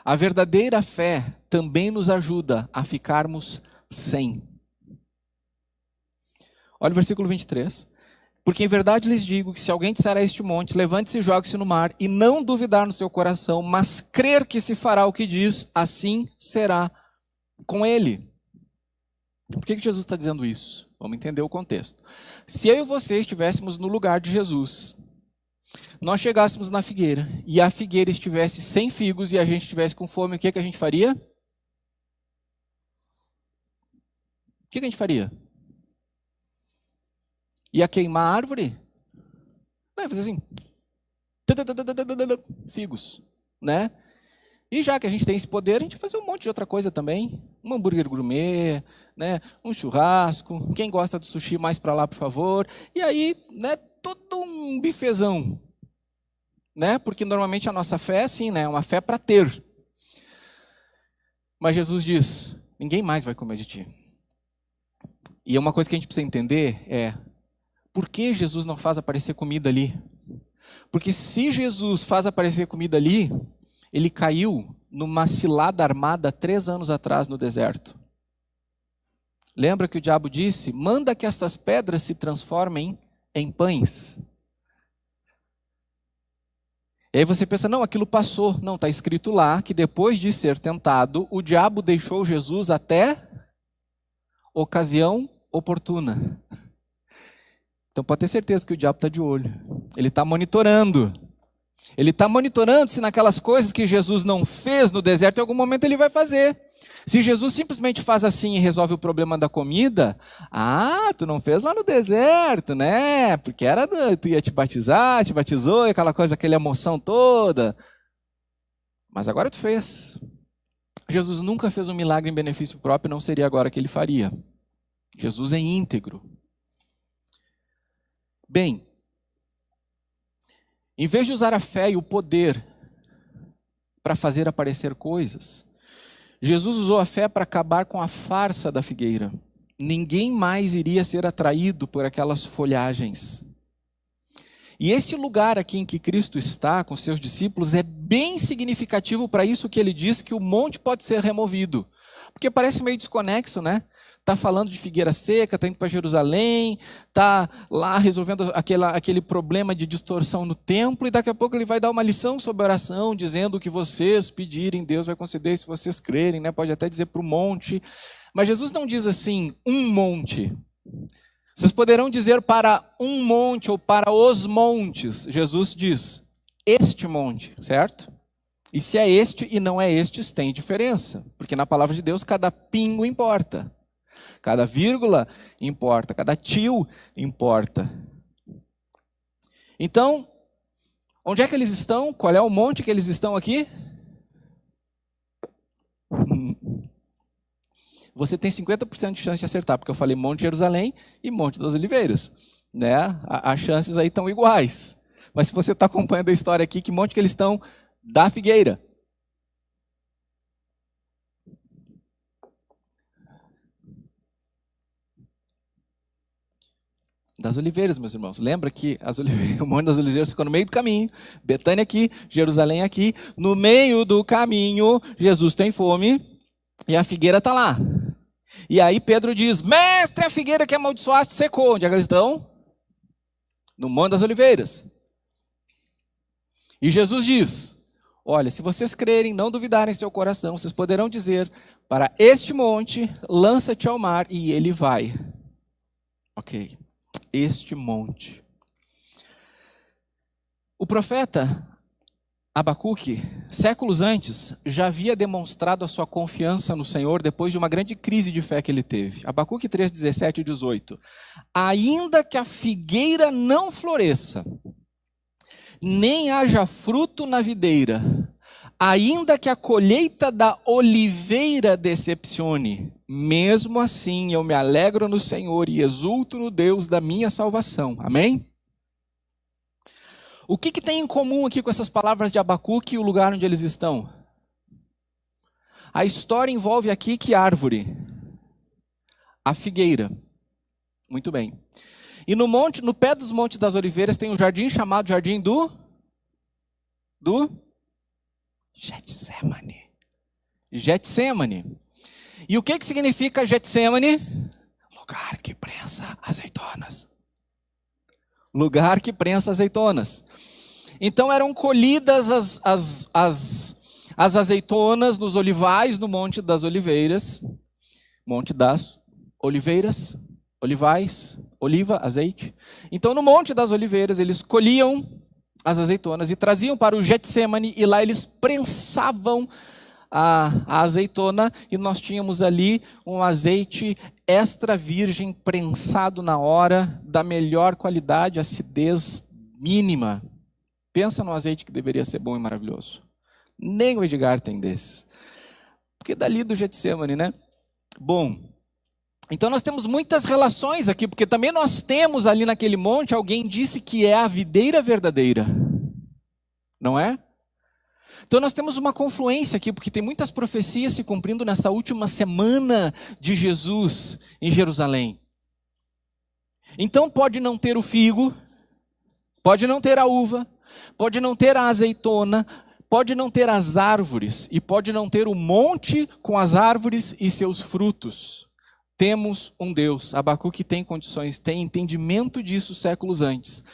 A verdadeira fé também nos ajuda a ficarmos sem. Olha o versículo 23. Porque em verdade lhes digo que se alguém disser a este monte, levante-se e jogue-se no mar, e não duvidar no seu coração, mas crer que se fará o que diz, assim será com ele. Por que Jesus está dizendo isso? Vamos entender o contexto. Se eu e você estivéssemos no lugar de Jesus, nós chegássemos na figueira e a figueira estivesse sem figos e a gente estivesse com fome, o que a gente faria? O que a gente faria? Ia queimar a árvore? Não, ia fazer assim. Figos, né? E já que a gente tem esse poder, a gente vai fazer um monte de outra coisa também. Um hambúrguer gourmet, né? Um churrasco. Quem gosta do sushi, mais para lá, por favor. E aí, né? Todo um bifezão. Né? Porque normalmente a nossa fé é assim, né? É uma fé para ter. Mas Jesus diz: ninguém mais vai comer de ti. E uma coisa que a gente precisa entender é: por que Jesus não faz aparecer comida ali? Porque se Jesus faz aparecer comida ali, ele caiu numa cilada armada 3 anos atrás no deserto. Lembra que o diabo disse: manda que estas pedras se transformem em pães. E aí você pensa, não, aquilo passou. Não, está escrito lá que depois de ser tentado, o diabo deixou Jesus até ocasião oportuna. Então pode ter certeza que o diabo está de olho. Ele está monitorando. Ele está monitorando se naquelas coisas que Jesus não fez no deserto, em algum momento ele vai fazer. Se Jesus simplesmente faz assim e resolve o problema da comida, tu não fez lá no deserto, né? Porque tu ia te batizar, te batizou, e aquela coisa, aquela emoção toda. Mas agora tu fez. Jesus nunca fez um milagre em benefício próprio, não seria agora que ele faria. Jesus é íntegro. Bem, em vez de usar a fé e o poder para fazer aparecer coisas, Jesus usou a fé para acabar com a farsa da figueira. Ninguém mais iria ser atraído por aquelas folhagens. E esse lugar aqui em que Cristo está com seus discípulos é bem significativo para isso que ele diz que o monte pode ser removido. Porque parece meio desconexo, né? Está falando de figueira seca, está indo para Jerusalém, está lá resolvendo aquele problema de distorção no templo, e daqui a pouco ele vai dar uma lição sobre oração, dizendo o que vocês pedirem, Deus vai conceder se vocês crerem, né? Pode até dizer para o monte. Mas Jesus não diz assim, um monte. Vocês poderão dizer para um monte ou para os montes. Jesus diz, este monte, certo? E se é este e não é estes, tem diferença. Porque na palavra de Deus, cada pingo importa. Cada vírgula importa, cada tio importa. Então, onde é que eles estão? Qual é o monte que eles estão aqui? Você tem 50% de chance de acertar, porque eu falei Monte Jerusalém e Monte das Oliveiras, né? As chances aí estão iguais. Mas se você está acompanhando a história aqui, que monte que eles estão? Da figueira. Das oliveiras, meus irmãos. Lembra que o Monte das Oliveiras ficou no meio do caminho. Betânia aqui, Jerusalém aqui. No meio do caminho, Jesus tem fome e a figueira está lá. E aí Pedro diz, mestre, a figueira que amaldiçoaste secou. Onde é que eles estão? No Monte das Oliveiras. E Jesus diz, olha, se vocês crerem, não duvidarem em seu coração, vocês poderão dizer para este monte, lança-te ao mar, e ele vai. Ok. Este monte. O profeta Abacuque, séculos antes, já havia demonstrado a sua confiança no Senhor depois de uma grande crise de fé que ele teve. Abacuque 3, 17 e 18. Ainda que a figueira não floresça, nem haja fruto na videira, ainda que a colheita da oliveira decepcione, mesmo assim eu me alegro no Senhor e exulto no Deus da minha salvação. Amém? O que tem em comum aqui com essas palavras de Abacuque e o lugar onde eles estão? A história envolve aqui que árvore? A figueira. Muito bem. E no pé dos Montes das Oliveiras tem um jardim chamado Jardim do Getsemane. Getsemane. E o que significa Getsemane? Lugar que prensa azeitonas. Lugar que prensa azeitonas. Então eram colhidas as azeitonas nos olivais no Monte das Oliveiras. Monte das Oliveiras, olivais, oliva, azeite. Então no Monte das Oliveiras eles colhiam as azeitonas e traziam para o Getsemane, e lá eles prensavam a azeitona, e nós tínhamos ali um azeite extra virgem, prensado na hora, da melhor qualidade, acidez mínima. Pensa num azeite que deveria ser bom e maravilhoso. Nem o Edgar tem desses. Porque dali do Getsemane, né? Bom, então nós temos muitas relações aqui, porque também nós temos ali naquele monte, alguém disse que é a videira verdadeira. Não é? Então nós temos uma confluência aqui, porque tem muitas profecias se cumprindo nessa última semana de Jesus em Jerusalém. Então pode não ter o figo, pode não ter a uva, pode não ter a azeitona, pode não ter as árvores, e pode não ter o monte com as árvores e seus frutos. Temos um Deus. Abacuque tem condições, tem entendimento disso séculos antes.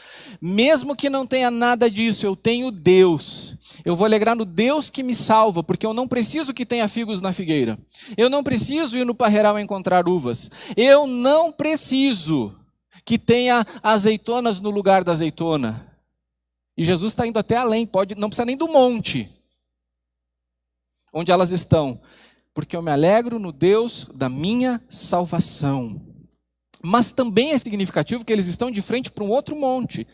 Mesmo que não tenha nada disso, eu tenho Deus. Eu vou alegrar no Deus que me salva, porque eu não preciso que tenha figos na figueira. Eu não preciso ir no parreiral encontrar uvas. Eu não preciso que tenha azeitonas no lugar da azeitona. E Jesus está indo até além, não precisa nem do monte onde elas estão. Porque eu me alegro no Deus da minha salvação. Mas também é significativo que eles estão de frente para um outro monte.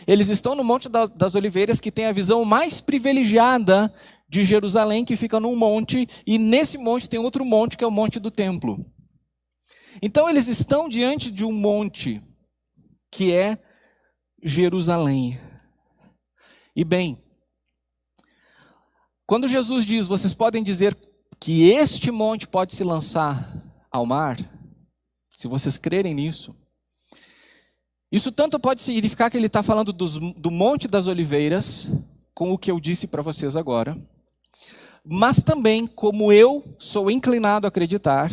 Eles estão no Monte das Oliveiras, que tem a visão mais privilegiada de Jerusalém, que fica num monte, e nesse monte tem outro monte, que é o Monte do Templo. Então eles estão diante de um monte, que é Jerusalém. E bem, quando Jesus diz, vocês podem dizer que este monte pode se lançar ao mar, se vocês crerem nisso, isso tanto pode significar que ele está falando do Monte das Oliveiras, com o que eu disse para vocês agora, mas também, como eu sou inclinado a acreditar,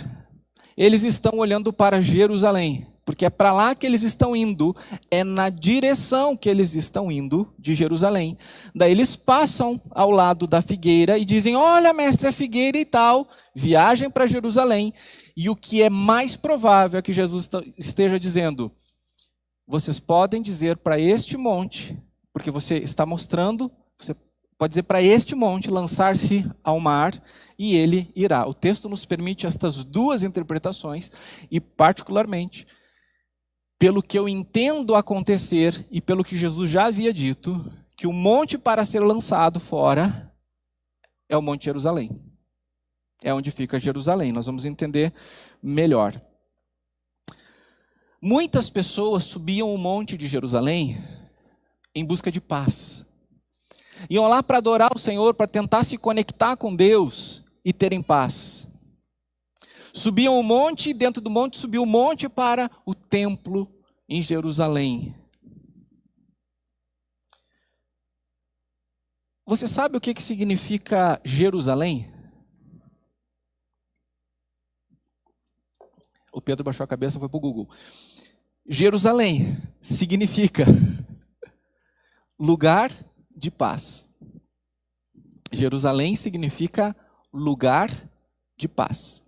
eles estão olhando para Jerusalém, porque é para lá que eles estão indo, é na direção que eles estão indo de Jerusalém. Daí eles passam ao lado da figueira e dizem, olha mestre, a figueira e tal, viagem para Jerusalém. E o que é mais provável é que Jesus esteja dizendo, vocês podem dizer para este monte, porque você está mostrando, você pode dizer para este monte lançar-se ao mar e ele irá. O texto nos permite estas duas interpretações e particularmente, pelo que eu entendo acontecer e pelo que Jesus já havia dito, que o monte para ser lançado fora é o Monte Jerusalém. É onde fica Jerusalém. Nós vamos entender melhor. Muitas pessoas subiam o monte de Jerusalém em busca de paz. Iam lá para adorar o Senhor, para tentar se conectar com Deus e terem paz. Subiam o monte, dentro do monte subiu o monte para o templo em Jerusalém. Você sabe o que significa Jerusalém? O Pedro baixou a cabeça e foi para o Google. Jerusalém significa lugar de paz. Jerusalém significa lugar de paz.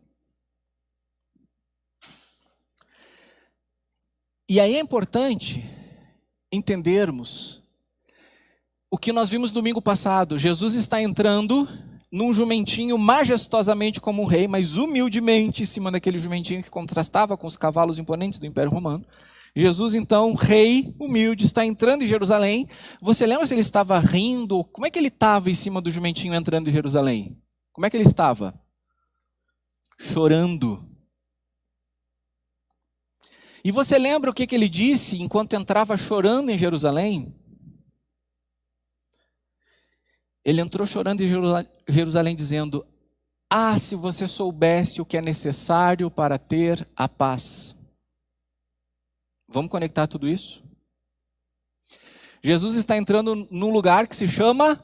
E aí é importante entendermos o que nós vimos domingo passado. Jesus está entrando num jumentinho majestosamente como um rei, mas humildemente em cima daquele jumentinho que contrastava com os cavalos imponentes do Império Romano. Jesus, então, rei humilde, está entrando em Jerusalém. Você lembra se ele estava rindo? Como é que ele estava em cima do jumentinho entrando em Jerusalém? Como é que ele estava? Chorando. E você lembra o que ele disse enquanto entrava chorando em Jerusalém? Ele entrou chorando em Jerusalém dizendo, se você soubesse o que é necessário para ter a paz. Vamos conectar tudo isso? Jesus está entrando num lugar que se chama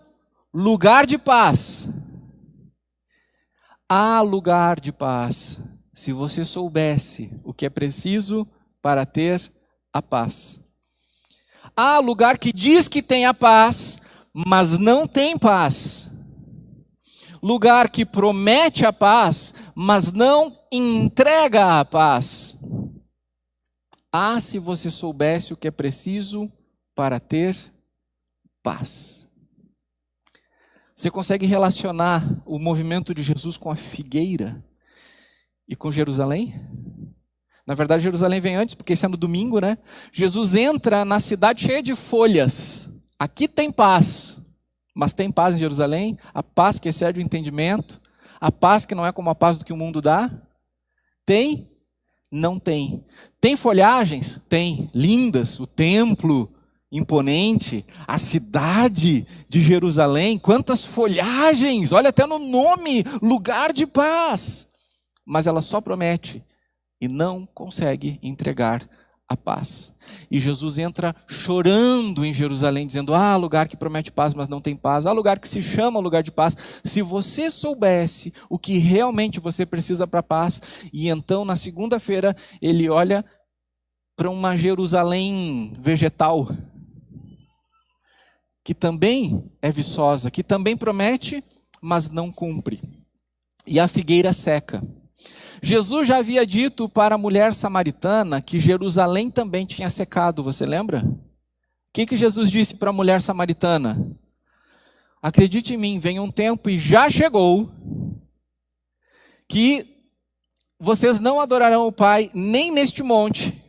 lugar de paz. Há lugar de paz, se você soubesse o que é preciso para ter a paz. Há lugar que diz que tem a paz, mas não tem paz. Lugar que promete a paz, mas não entrega a paz. Se você soubesse o que é preciso para ter paz. Você consegue relacionar o movimento de Jesus com a figueira e com Jerusalém? Na verdade, Jerusalém vem antes, porque esse é no domingo, né? Jesus entra na cidade cheia de folhas. Aqui tem paz, mas tem paz em Jerusalém? A paz que excede o entendimento? A paz que não é como a paz do que o mundo dá? Tem? Não tem. Tem folhagens? Tem. Lindas. O templo imponente, a cidade de Jerusalém. Quantas folhagens! Olha até no nome, lugar de paz. Mas ela só promete e não consegue entregar a paz. E Jesus entra chorando em Jerusalém, dizendo: ah, lugar que promete paz, mas não tem paz. Ah, lugar que se chama lugar de paz. Se você soubesse o que realmente você precisa para a paz. E então, na segunda-feira, ele olha para uma Jerusalém vegetal, que também é viçosa, que também promete, mas não cumpre. E a figueira seca. Jesus já havia dito para a mulher samaritana que Jerusalém também tinha secado, você lembra? O que Jesus disse para a mulher samaritana? Acredite em mim, vem um tempo e já chegou, que vocês não adorarão o Pai nem neste monte,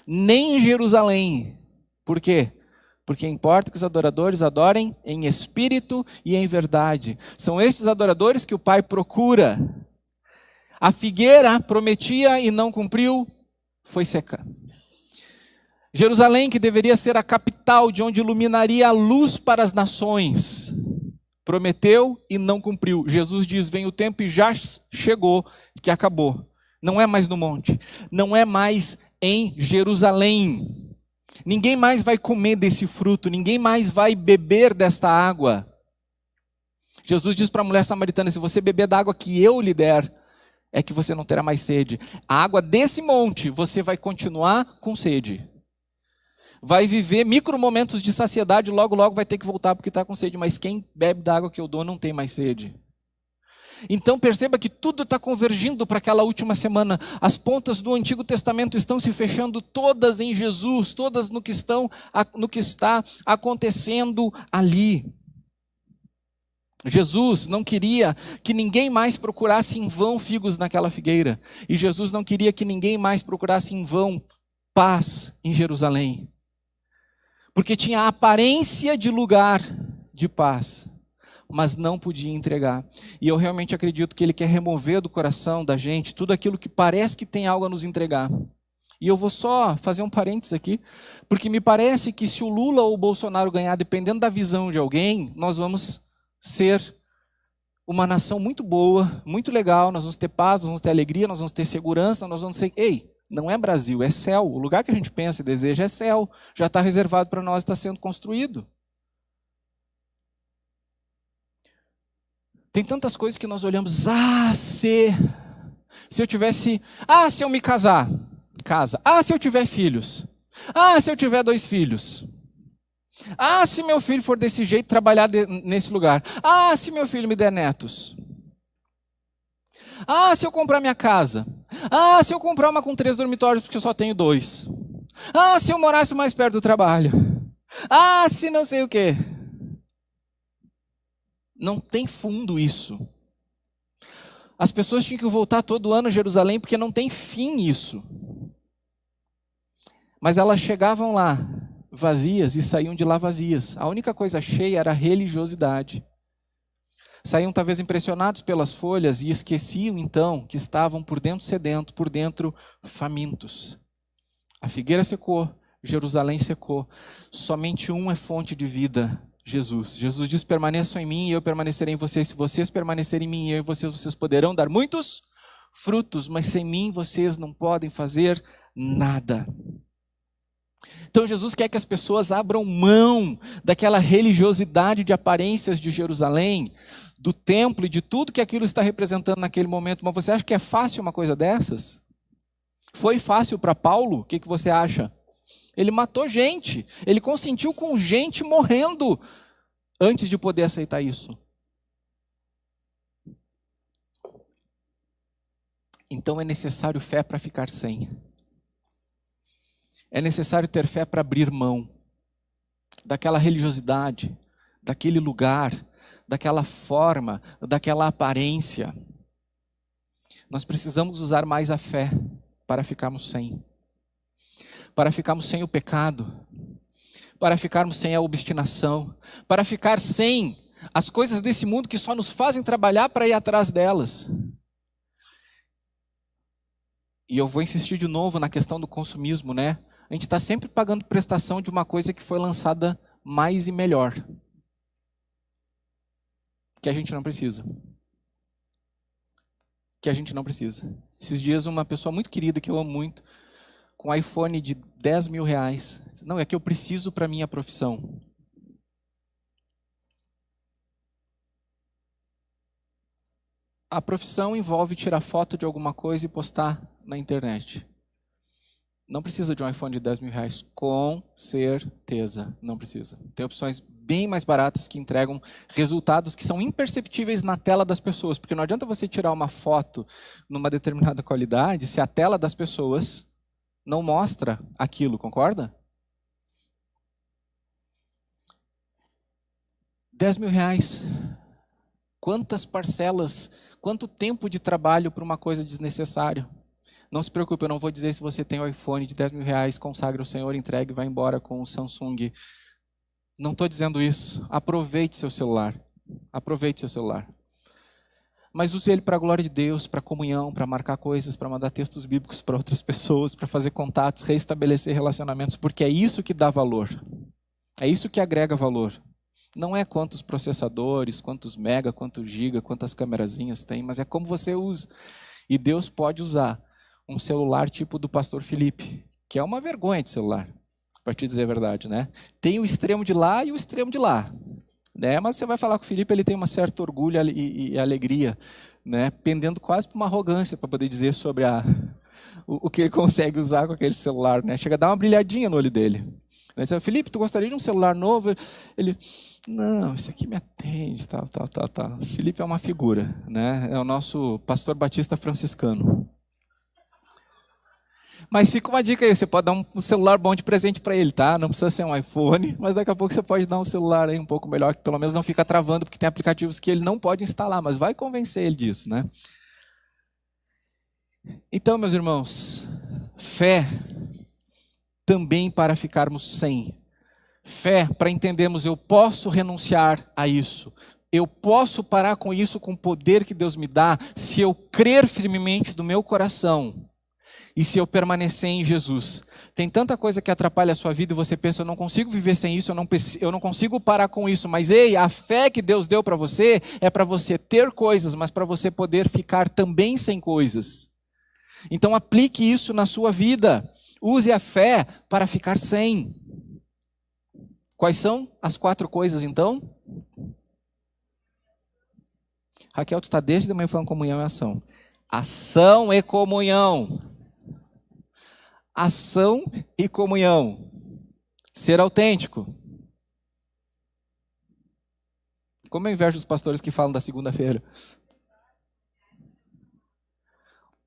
nem em Jerusalém. Por quê? Porque importa que os adoradores adorem em espírito e em verdade. São estes adoradores que o Pai procura. A figueira prometia e não cumpriu, foi seca. Jerusalém, que deveria ser a capital de onde iluminaria a luz para as nações, prometeu e não cumpriu. Jesus diz: vem o tempo e já chegou, que acabou. Não é mais no monte, não é mais em Jerusalém. Ninguém mais vai comer desse fruto, ninguém mais vai beber desta água. Jesus diz para a mulher samaritana: se você beber da água que eu lhe der, é que você não terá mais sede. A água desse monte, você vai continuar com sede. Vai viver micro momentos de saciedade, logo vai ter que voltar porque está com sede. Mas quem bebe da água que eu dou não tem mais sede. Então perceba que tudo está convergindo para aquela última semana. As pontas do Antigo Testamento estão se fechando todas em Jesus, todas no que está acontecendo ali. Jesus não queria que ninguém mais procurasse em vão figos naquela figueira. E Jesus não queria que ninguém mais procurasse em vão paz em Jerusalém. Porque tinha a aparência de lugar de paz, mas não podia entregar. E eu realmente acredito que Ele quer remover do coração da gente tudo aquilo que parece que tem algo a nos entregar. E eu vou só fazer um parênteses aqui, porque me parece que se o Lula ou o Bolsonaro ganhar, dependendo da visão de alguém, nós vamos ser uma nação muito boa, muito legal, nós vamos ter paz, nós vamos ter alegria, nós vamos ter segurança, nós vamos ter... Ei, não é Brasil, é céu. O lugar que a gente pensa e deseja é céu. Já está reservado para nós, está sendo construído. Tem tantas coisas que nós olhamos, se eu tivesse, se eu me casar, casa. Se eu tiver filhos. Se eu tiver 2 filhos. Se meu filho for desse jeito, trabalhar nesse lugar. Se meu filho me der netos. Se eu comprar minha casa. Se eu comprar uma com 3 dormitórios, porque eu só tenho 2. Se eu morasse mais perto do trabalho. Se não sei o quê. Não tem fundo isso. As pessoas tinham que voltar todo ano a Jerusalém, porque não tem fim isso. Mas elas chegavam lá vazias e saíam de lá vazias. A única coisa cheia era a religiosidade. Saíam talvez impressionados pelas folhas e esqueciam então que estavam por dentro sedentos, por dentro famintos. A figueira secou, Jerusalém secou. Somente um é fonte de vida, Jesus. Jesus diz: permaneçam em mim e eu permanecerei em vocês. Se vocês permanecerem em mim e eu em vocês poderão dar muitos frutos, mas sem mim vocês não podem fazer nada. Então Jesus quer que as pessoas abram mão daquela religiosidade de aparências de Jerusalém, do templo e de tudo que aquilo está representando naquele momento. Mas você acha que é fácil uma coisa dessas? Foi fácil para Paulo? O que você acha? Ele matou gente, ele consentiu com gente morrendo antes de poder aceitar isso. Então é necessário fé para ficar sem. É necessário ter fé para abrir mão daquela religiosidade, daquele lugar, daquela forma, daquela aparência. Nós precisamos usar mais a fé para ficarmos sem. Para ficarmos sem o pecado, para ficarmos sem a obstinação, para ficar sem as coisas desse mundo que só nos fazem trabalhar para ir atrás delas. E eu vou insistir de novo na questão do consumismo, né? A gente está sempre pagando prestação de uma coisa que foi lançada mais e melhor, que a gente não precisa. Que a gente não precisa. Esses dias uma pessoa muito querida, que eu amo muito, com iPhone de 10 mil reais. Não, é que eu preciso para minha profissão. A profissão envolve tirar foto de alguma coisa e postar na internet. Não precisa de um iPhone de 10 mil reais, com certeza, não precisa. Tem opções bem mais baratas que entregam resultados que são imperceptíveis na tela das pessoas, porque não adianta você tirar uma foto numa determinada qualidade se a tela das pessoas não mostra aquilo, concorda? 10 mil reais, quantas parcelas, quanto tempo de trabalho para uma coisa desnecessária? Não se preocupe, eu não vou dizer se você tem um iPhone de 10 mil reais, consagre o Senhor, entregue e vai embora com o Samsung. Não estou dizendo isso. Aproveite seu celular. Aproveite seu celular. Mas use ele para a glória de Deus, para comunhão, para marcar coisas, para mandar textos bíblicos para outras pessoas, para fazer contatos, reestabelecer relacionamentos, porque é isso que dá valor. É isso que agrega valor. Não é quantos processadores, quantos mega, quantos giga, quantas camerazinhas tem, mas é como você usa. E Deus pode usar um celular tipo do pastor Felipe, que é uma vergonha de celular, para te dizer a verdade, né? Tem o extremo de lá e o extremo de lá, né? Mas você vai falar com o Felipe, ele tem um certo orgulho e alegria, né? Pendendo quase para uma arrogância para poder dizer sobre o que ele consegue usar com aquele celular, né? Chega a dar uma brilhadinha no olho dele. Né? Você fala, Felipe, tu gostaria de um celular novo? Ele, não, isso aqui me atende, tal. Felipe é uma figura, né? É o nosso pastor batista franciscano. Mas fica uma dica aí, você pode dar um celular bom de presente para ele, tá? Não precisa ser um iPhone, mas daqui a pouco você pode dar um celular aí um pouco melhor, que pelo menos não fica travando, porque tem aplicativos que ele não pode instalar, mas vai convencer ele disso, né? Então, meus irmãos, fé também para ficarmos sem. Fé para entendermos, eu posso renunciar a isso. Eu posso parar com isso com o poder que Deus me dá, se eu crer firmemente do meu coração. E se eu permanecer em Jesus. Tem tanta coisa que atrapalha a sua vida e você pensa, eu não consigo viver sem isso, eu não consigo parar com isso. Mas ei, a fé que Deus deu para você é para você ter coisas, mas para você poder ficar também sem coisas. Então aplique isso na sua vida. Use a fé para ficar sem. Quais são as 4 coisas então? Raquel, tu está desde a manhã falando comunhão e ação. Ação e comunhão. Ação e comunhão. Ser autêntico. Como eu invejo os pastores que falam da segunda-feira.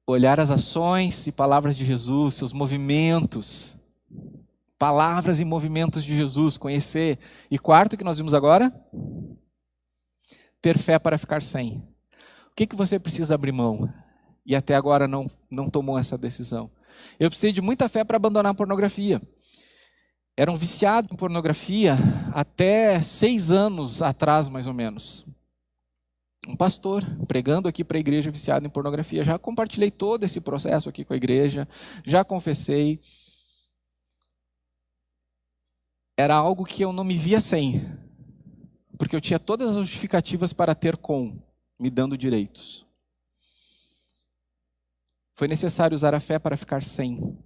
Olhar as ações e palavras de Jesus, seus movimentos. Palavras e movimentos de Jesus, conhecer. E 4 que nós vimos agora? Ter fé para ficar sem. O que você precisa abrir mão? E até agora não tomou essa decisão. Eu precisei de muita fé para abandonar a pornografia. Era um viciado em pornografia até 6 anos atrás, mais ou menos. Um pastor pregando aqui para a igreja viciado em pornografia. Já compartilhei todo esse processo aqui com a igreja, já confessei. Era algo que eu não me via sem, porque eu tinha todas as justificativas para ter com, me dando direitos. Foi necessário usar a fé para ficar sem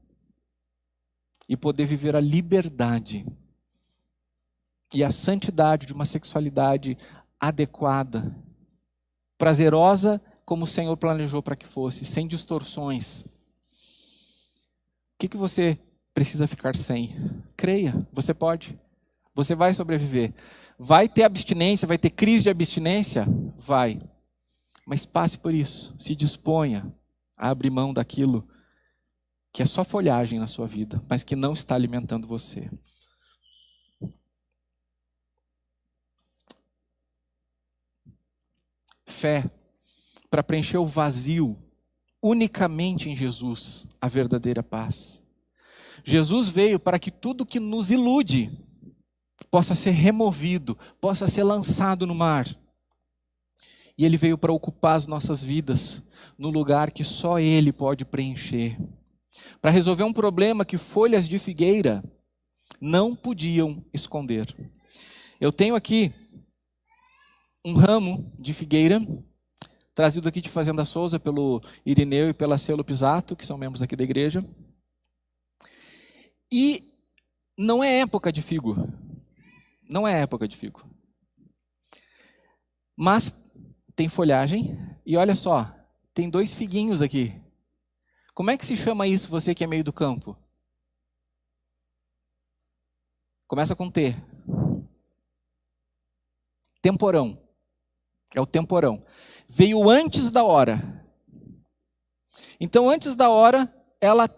e poder viver a liberdade e a santidade de uma sexualidade adequada, prazerosa como o Senhor planejou para que fosse, sem distorções. O que você precisa ficar sem? Creia, você pode. Você vai sobreviver. Vai ter abstinência, vai ter crise de abstinência? Vai. Mas passe por isso, se disponha a abrir mão daquilo que é só folhagem na sua vida, mas que não está alimentando você. Fé para preencher o vazio unicamente em Jesus, a verdadeira paz. Jesus veio para que tudo que nos ilude possa ser removido, possa ser lançado no mar. E Ele veio para ocupar as nossas vidas no lugar que só Ele pode preencher. Para resolver um problema que folhas de figueira não podiam esconder. Eu tenho aqui um ramo de figueira, trazido aqui de Fazenda Souza pelo Irineu e pela Celo Pisato, que são membros aqui da igreja. E não é época de figo. Não é época de figo. Mas tem folhagem e olha só, tem 2 figuinhos aqui. Como é que se chama isso, você que é meio do campo? Começa com T. Temporão. É o temporão. Veio antes da hora. Então, antes da hora, ela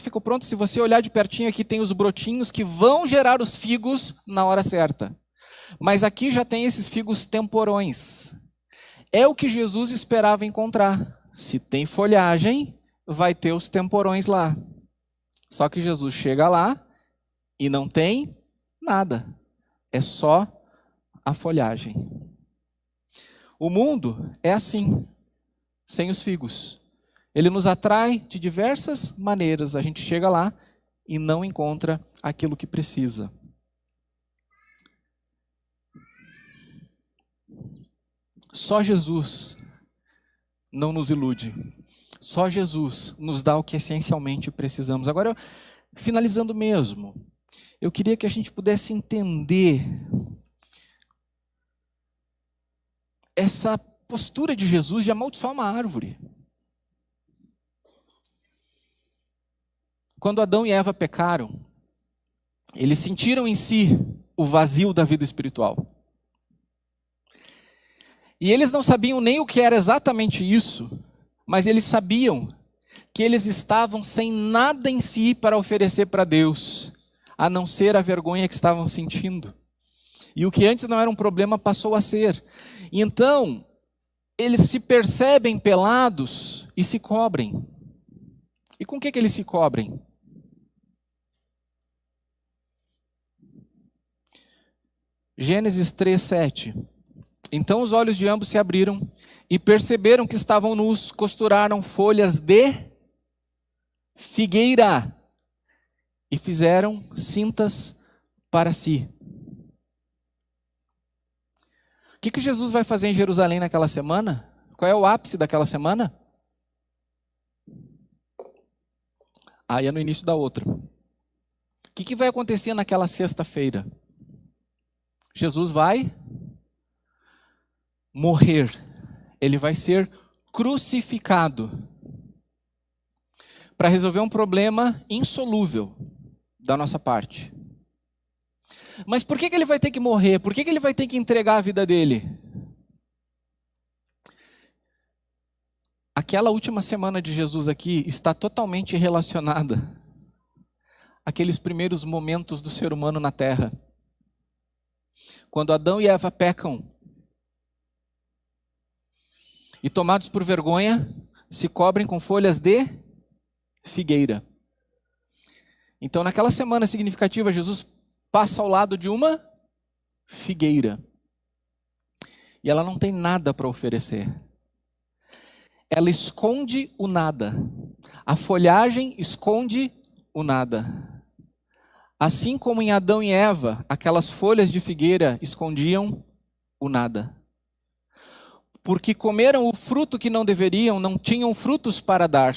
ficou pronta. Se você olhar de pertinho aqui, tem os brotinhos que vão gerar os figos na hora certa. Mas aqui já tem esses figos temporões. É o que Jesus esperava encontrar. Se tem folhagem, vai ter os temporões lá. Só que Jesus chega lá e não tem nada. É só a folhagem. O mundo é assim, sem os figos. Ele nos atrai de diversas maneiras. A gente chega lá e não encontra aquilo que precisa. Só Jesus não nos ilude. Só Jesus nos dá o que essencialmente precisamos. Agora, finalizando mesmo, eu queria que a gente pudesse entender essa postura de Jesus de amaldiçoar uma árvore. Quando Adão e Eva pecaram, eles sentiram em si o vazio da vida espiritual. E eles não sabiam nem o que era exatamente isso, mas eles sabiam que eles estavam sem nada em si para oferecer para Deus, a não ser a vergonha que estavam sentindo. E o que antes não era um problema passou a ser. Então, eles se percebem pelados e se cobrem. E com o que eles se cobrem? Gênesis 3:7. Então os olhos de ambos se abriram e perceberam que estavam nus, costuraram folhas de figueira e fizeram cintas para si. O que Jesus vai fazer em Jerusalém naquela semana? Qual é o ápice daquela semana? Aí é no início da outra. O que vai acontecer naquela sexta-feira? Jesus vai morrer. Ele vai ser crucificado para resolver um problema insolúvel da nossa parte. Mas por que ele vai ter que morrer? Por que ele vai ter que entregar a vida dele? Aquela última semana de Jesus aqui está totalmente relacionada àqueles primeiros momentos do ser humano na terra. Quando Adão e Eva pecam e, tomados por vergonha, se cobrem com folhas de figueira. Então, naquela semana significativa, Jesus passa ao lado de uma figueira. E ela não tem nada para oferecer. Ela esconde o nada. A folhagem esconde o nada. Assim como em Adão e Eva, aquelas folhas de figueira escondiam o nada. Porque comeram o fruto que não deveriam, não tinham frutos para dar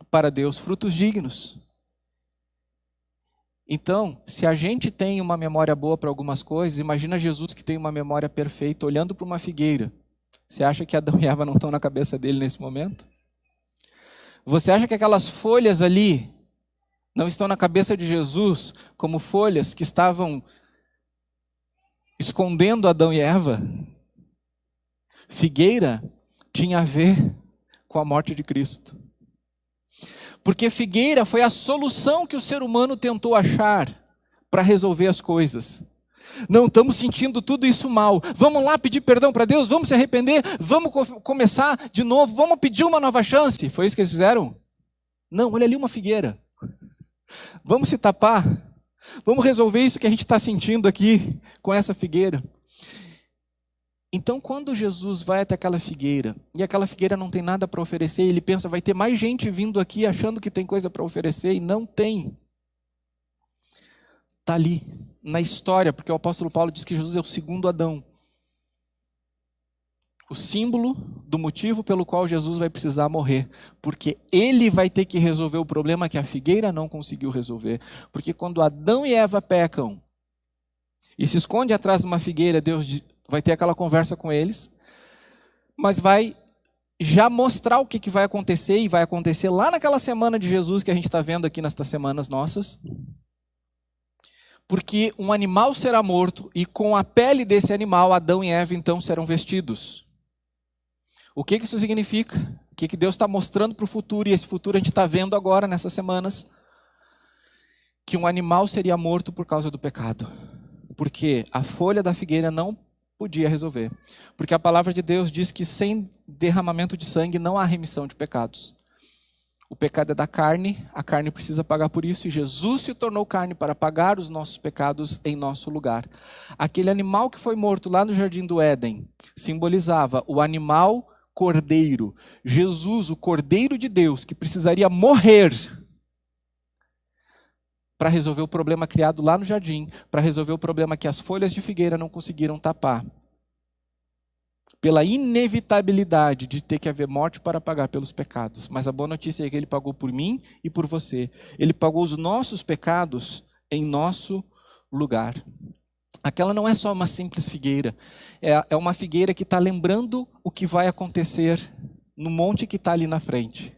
para Deus, frutos dignos. Então, se a gente tem uma memória boa para algumas coisas, imagina Jesus que tem uma memória perfeita, olhando para uma figueira. Você acha que Adão e Eva não estão na cabeça dele nesse momento? Você acha que aquelas folhas ali não estão na cabeça de Jesus como folhas que estavam escondendo Adão e Eva? Figueira tinha a ver com a morte de Cristo. Porque figueira foi a solução que o ser humano tentou achar para resolver as coisas. Não, estamos sentindo tudo isso mal. Vamos lá pedir perdão para Deus, vamos se arrepender, vamos começar de novo, vamos pedir uma nova chance. Foi isso que eles fizeram? Não, olha ali uma figueira. Vamos se tapar, vamos resolver isso que a gente está sentindo aqui com essa figueira. Então, quando Jesus vai até aquela figueira, e aquela figueira não tem nada para oferecer, ele pensa, vai ter mais gente vindo aqui achando que tem coisa para oferecer, e não tem. Está ali, na história, porque o apóstolo Paulo diz que Jesus é o segundo Adão. o símbolo do motivo pelo qual Jesus vai precisar morrer. Porque ele vai ter que resolver o problema que a figueira não conseguiu resolver. Porque quando Adão e Eva pecam e se esconde atrás de uma figueira, Deus vai ter aquela conversa com eles, mas vai já mostrar o que vai acontecer, e vai acontecer lá naquela semana de Jesus que a gente está vendo aqui nestas semanas nossas. Porque um animal será morto, e com a pele desse animal, Adão e Eva então serão vestidos. O que isso significa? O que Deus está mostrando para o futuro, e esse futuro a gente está vendo agora, nessas semanas? Que um animal seria morto por causa do pecado. Porque a folha da figueira não podia resolver. Porque a palavra de Deus diz que sem derramamento de sangue não há remissão de pecados. O pecado é da carne, a carne precisa pagar por isso, e Jesus se tornou carne para pagar os nossos pecados em nosso lugar. Aquele animal que foi morto lá no Jardim do Éden simbolizava o animal cordeiro. Jesus, o cordeiro de Deus, que precisaria morrer para resolver o problema criado lá no jardim, para resolver o problema que as folhas de figueira não conseguiram tapar. Pela inevitabilidade de ter que haver morte para pagar pelos pecados. Mas a boa notícia é que ele pagou por mim e por você. Ele pagou os nossos pecados em nosso lugar. Aquela não é só uma simples figueira. É uma figueira que está lembrando o que vai acontecer no monte que está ali na frente.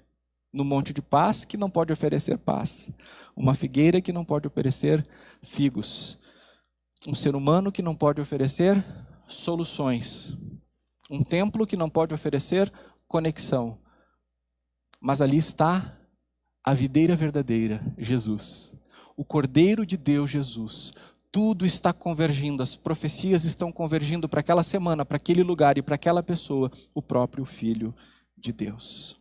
No monte de paz, que não pode oferecer paz. Uma figueira que não pode oferecer figos. Um ser humano que não pode oferecer soluções. Um templo que não pode oferecer conexão. Mas ali está a videira verdadeira, Jesus. O Cordeiro de Deus, Jesus. Tudo está convergindo, as profecias estão convergindo para aquela semana, para aquele lugar e para aquela pessoa, o próprio Filho de Deus.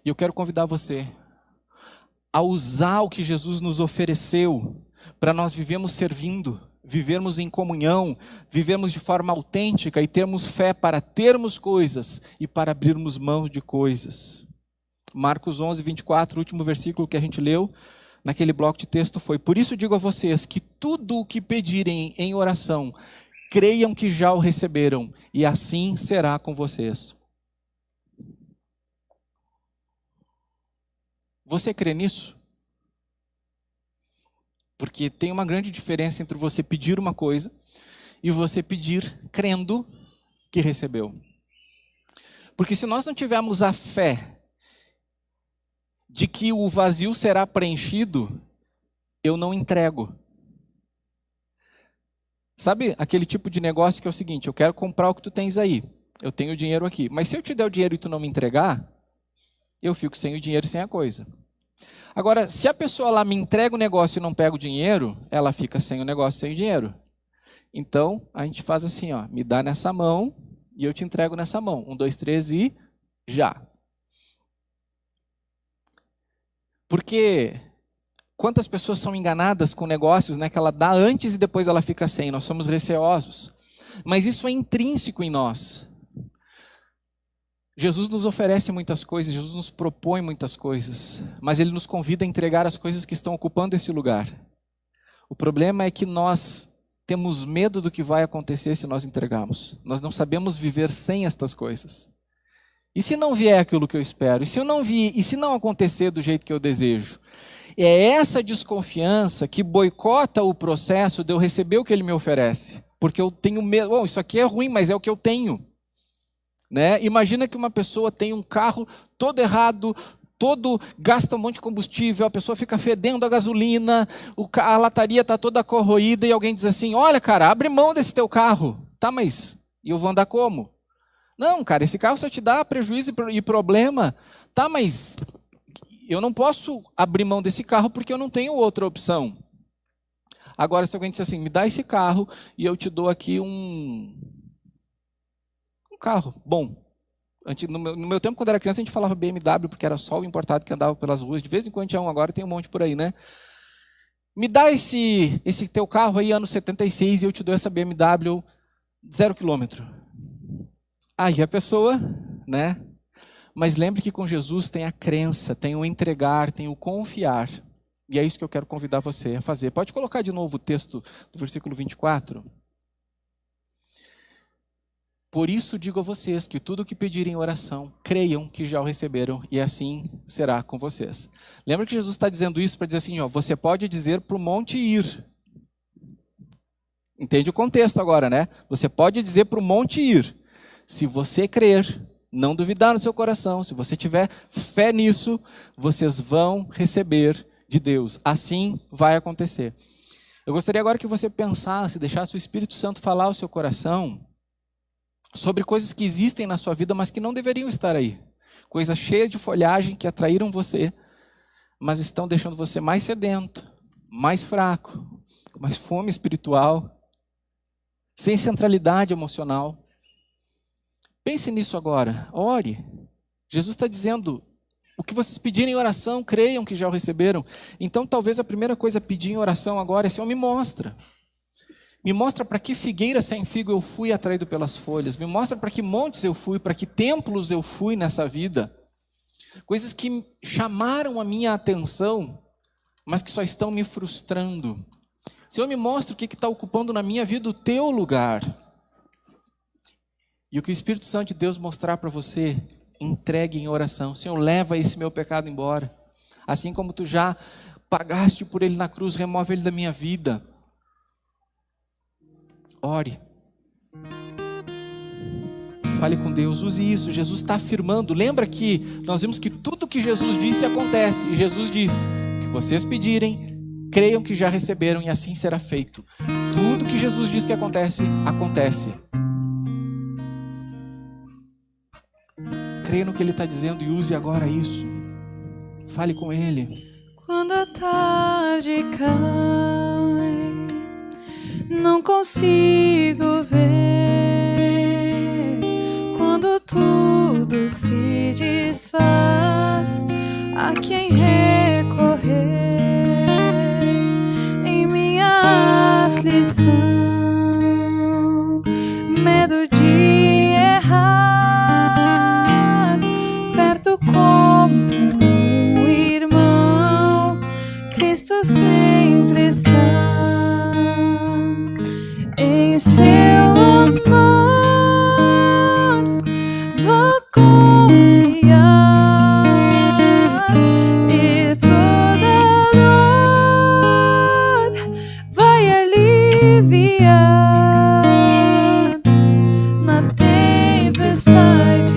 E eu quero convidar você a usar o que Jesus nos ofereceu para nós vivermos servindo, vivermos em comunhão, vivermos de forma autêntica e termos fé para termos coisas e para abrirmos mão de coisas. Marcos 11, 24, o último versículo que a gente leu naquele bloco de texto foi: por isso digo a vocês que tudo o que pedirem em oração, creiam que já o receberam, e assim será com vocês. Você crê nisso? Porque tem uma grande diferença entre você pedir uma coisa e você pedir crendo que recebeu. Porque se nós não tivermos a fé de que o vazio será preenchido, eu não entrego. Sabe aquele tipo de negócio que é o seguinte: eu quero comprar o que tu tens aí, eu tenho o dinheiro aqui, mas se eu te der o dinheiro e tu não me entregar, eu fico sem o dinheiro e sem a coisa. Agora, se a pessoa lá me entrega o negócio e não pega o dinheiro, ela fica sem o negócio e sem o dinheiro. Então, a gente faz assim, ó, me dá nessa mão e eu te entrego nessa mão. 1, 2, 3 e já. Porque quantas pessoas são enganadas com negócios, né, que ela dá antes e depois ela fica sem. Nós somos receosos. Mas isso é intrínseco em nós. Jesus nos oferece muitas coisas, Jesus nos propõe muitas coisas, mas Ele nos convida a entregar as coisas que estão ocupando esse lugar. O problema é que nós temos medo do que vai acontecer se nós entregarmos. Nós não sabemos viver sem estas coisas. E se não vier aquilo que eu espero? E se eu não vir? E se não acontecer do jeito que eu desejo? É essa desconfiança que boicota o processo de eu receber o que Ele me oferece. Porque eu tenho medo. Bom, isso aqui é ruim, mas é o que eu tenho. Né? Imagina que uma pessoa tem um carro todo errado, todo gasta um monte de combustível, a pessoa fica fedendo a gasolina, a lataria está toda corroída e alguém diz assim: olha, cara, abre mão desse teu carro. Tá, mas e eu vou andar como? Não, cara, esse carro só te dá prejuízo e problema. Tá, mas eu não posso abrir mão desse carro porque eu não tenho outra opção. Agora, se alguém disser assim: me dá esse carro e eu te dou aqui um carro bom. No meu tempo, quando era criança, a gente falava BMW, porque era só o importado que andava pelas ruas. De vez em quando tinha um, agora tem um monte por aí, né? Me dá esse teu carro aí, ano 76, e eu te dou essa BMW 0 km. Aí a pessoa, né? Mas lembre que com Jesus tem a crença, tem o entregar, tem o confiar. E é isso que eu quero convidar você a fazer. Pode colocar de novo o texto do versículo 24? Por isso digo a vocês que tudo o que pedirem em oração, creiam que já o receberam e assim será com vocês. Lembra que Jesus está dizendo isso para dizer assim, ó, você pode dizer para o monte ir. Entende o contexto agora, né? Você pode dizer para o monte ir. Se você crer, não duvidar no seu coração, se você tiver fé nisso, vocês vão receber de Deus. Assim vai acontecer. Eu gostaria agora que você pensasse, deixasse o Espírito Santo falar ao seu coração sobre coisas que existem na sua vida, mas que não deveriam estar aí. Coisas cheias de folhagem que atraíram você, mas estão deixando você mais sedento, mais fraco, com mais fome espiritual, sem centralidade emocional. Pense nisso agora, ore. Jesus está dizendo, o que vocês pedirem em oração, creiam que já o receberam. Então talvez a primeira coisa a pedir em oração agora é, Senhor, me mostra. Me mostra para que figueira sem figo eu fui atraído pelas folhas. Me mostra para que montes eu fui, para que templos eu fui nessa vida. Coisas que chamaram a minha atenção, mas que só estão me frustrando. Senhor, me mostra o que está ocupando na minha vida o teu lugar. E o que o Espírito Santo de Deus mostrar para você, entregue em oração. Senhor, leva esse meu pecado embora. Assim como tu já pagaste por ele na cruz, remove ele da minha vida. Ore. Fale com Deus, use isso. Jesus está afirmando. Lembra que nós vimos que tudo que Jesus disse acontece. E Jesus disse, que vocês pedirem, creiam que já receberam e assim será feito. Tudo que Jesus diz que acontece, acontece. Creia no que Ele está dizendo e use agora isso. Fale com Ele. Quando a tarde cai, não consigo ver. Quando tudo se desfaz, a quem recorrer em minha aflição, medo de errar, perto como um irmão, Cristo sempre está. Em seu amor vou confiar e toda dor vai aliviar. Na tempestade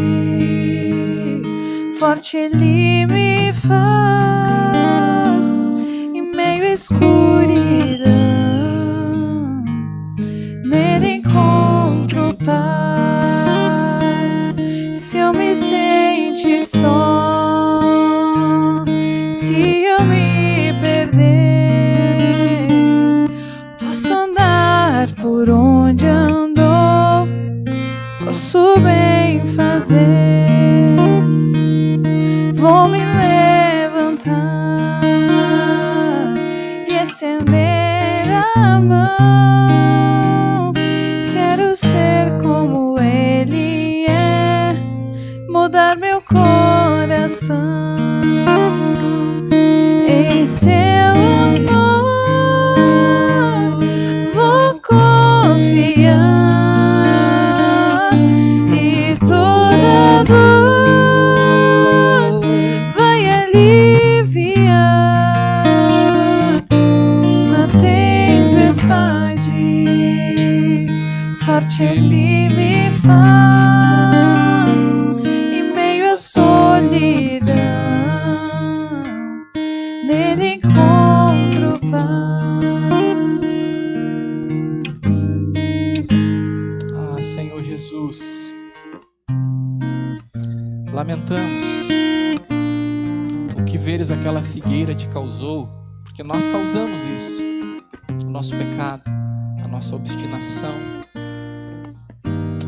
forte Ele me faz, em meio à escuridão nele encontro paz. Se eu me sentir só, se eu me perder, posso andar por onde andou, posso bem fazer. Vou me levantar e estender a mão. Quero ser como Ele é, mudar meu coração. Em seu amor vou confiar e toda dor vai aliviar. Na tempestade forte Ele me faz, em meio à solidão nele encontro paz. Ah, Senhor Jesus, lamentamos o que veres aquela figueira te causou, porque nós causamos isso, o nosso pecado, a nossa obstinação.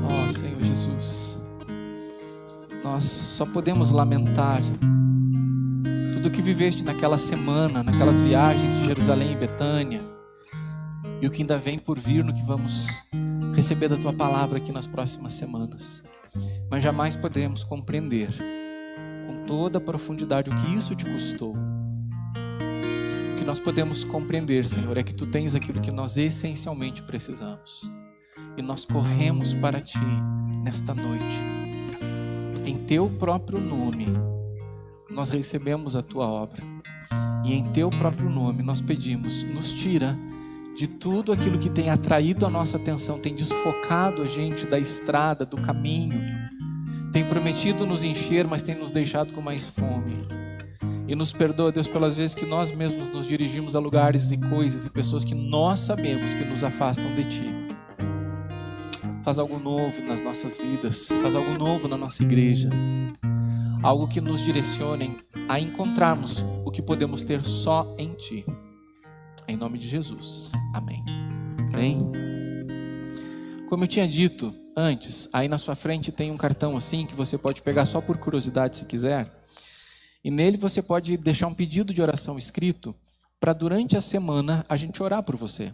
Ó Senhor Jesus, nós só podemos lamentar tudo o que viveste naquela semana, naquelas viagens de Jerusalém e Betânia, e o que ainda vem por vir no que vamos receber da Tua palavra aqui nas próximas semanas. Mas jamais poderemos compreender com toda a profundidade o que isso te custou. O que nós podemos compreender, Senhor, é que Tu tens aquilo que nós essencialmente precisamos. E nós corremos para Ti, nesta noite, em teu próprio nome, nós recebemos a tua obra. E em teu próprio nome nós pedimos, nos tira de tudo aquilo que tem atraído a nossa atenção, tem desfocado a gente da estrada, do caminho, tem prometido nos encher, mas tem nos deixado com mais fome. E nos perdoa, Deus, pelas vezes que nós mesmos nos dirigimos a lugares e coisas e pessoas que nós sabemos que nos afastam de Ti. Faz algo novo nas nossas vidas, faz algo novo na nossa igreja, algo que nos direcione a encontrarmos o que podemos ter só em Ti. Em nome de Jesus. Amém. Amém. Como eu tinha dito antes, aí na sua frente tem um cartão assim que você pode pegar só por curiosidade se quiser. E nele você pode deixar um pedido de oração escrito para durante a semana a gente orar por você.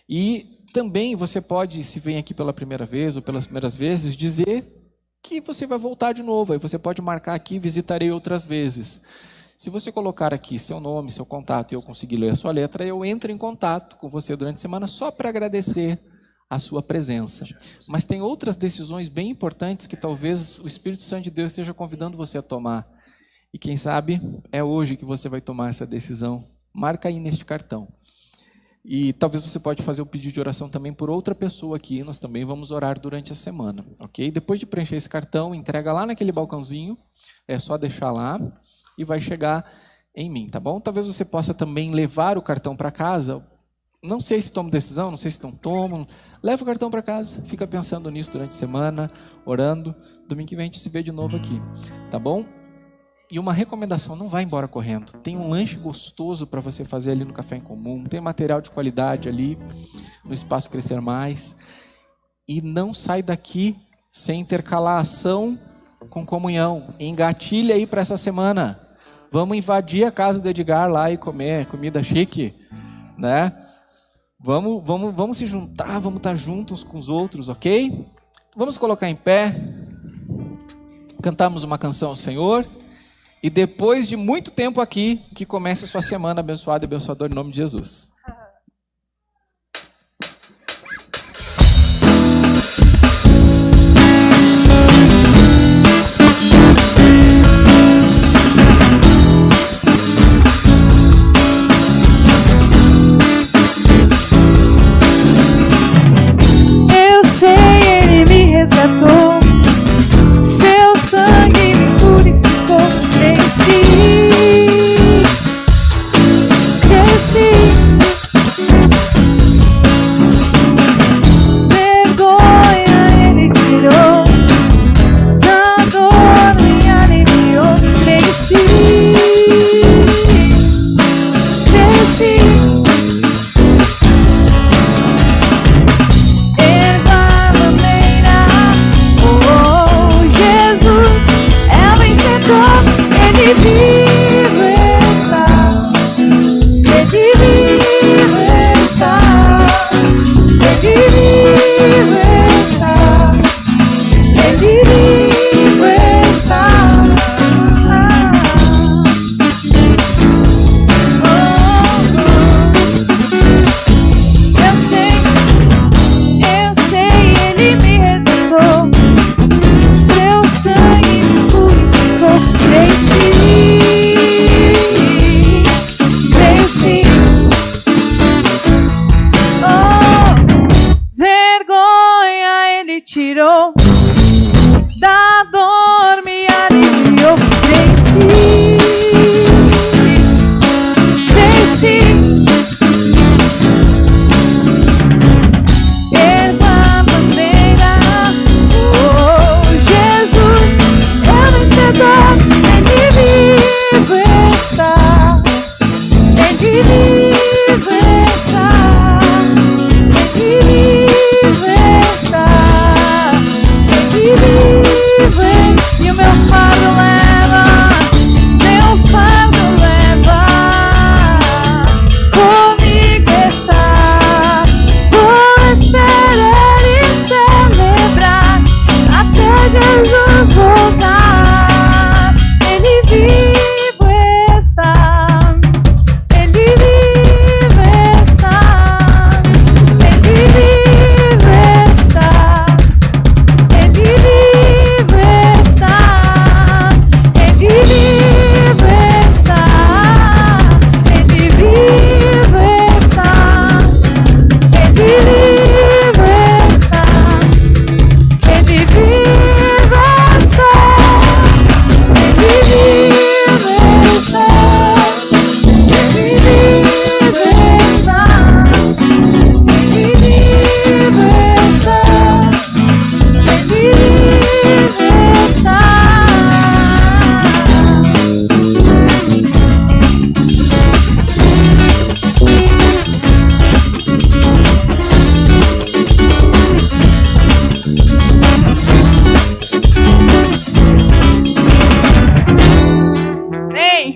E também você pode, se vem aqui pela primeira vez ou pelas primeiras vezes, dizer que você vai voltar de novo. Aí você pode marcar aqui, visitarei outras vezes. Se você colocar aqui seu nome, seu contato e eu conseguir ler a sua letra, eu entro em contato com você durante a semana só para agradecer a sua presença. Mas tem outras decisões bem importantes que talvez o Espírito Santo de Deus esteja convidando você a tomar. E quem sabe é hoje que você vai tomar essa decisão. Marca aí neste cartão. E talvez você pode fazer o pedido de oração também por outra pessoa aqui. Nós também vamos orar durante a semana, ok? Depois de preencher esse cartão, entrega lá naquele balcãozinho. É só deixar lá e vai chegar em mim, tá bom? Talvez você possa também levar o cartão para casa. Não sei se tomam decisão, não sei se não tomam. Leva o cartão para casa, fica pensando nisso durante a semana, orando. Domingo que vem a gente se vê de novo aqui, tá bom? E uma recomendação, não vá embora correndo. Tem um lanche gostoso para você fazer ali no Café em Comum. Tem material de qualidade ali no Espaço Crescer Mais. E não sai daqui sem intercalar ação com comunhão. Engatilha aí para essa semana. Vamos invadir a casa do Edgar lá e comer comida chique, né? Vamos se juntar, vamos estar juntos com os outros, ok? Vamos colocar em pé, cantarmos uma canção ao Senhor. E depois de muito tempo aqui, que comece a sua semana abençoada e abençoadora em nome de Jesus. Eu sei, Ele me resgatou. Seu sangue me purificou. Creio sim,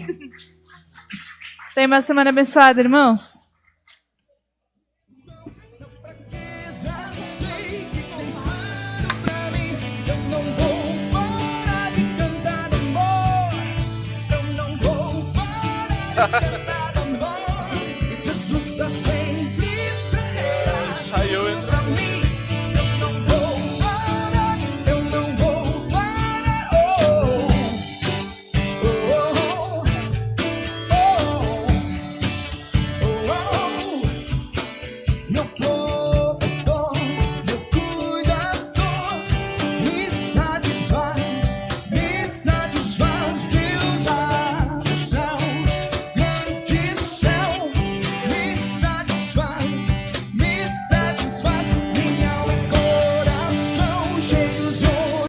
Amém? Tenha uma semana abençoada, irmãos. Já sei que tens plano pra mim. Eu não vou parar de cantar amor. Eu não vou parar de cantar amor. Jesus pra sempre será. Saiu Pra mim. Eu não vou parar. Eu não vou parar. Oh, oh, oh, oh, oh, oh. Meu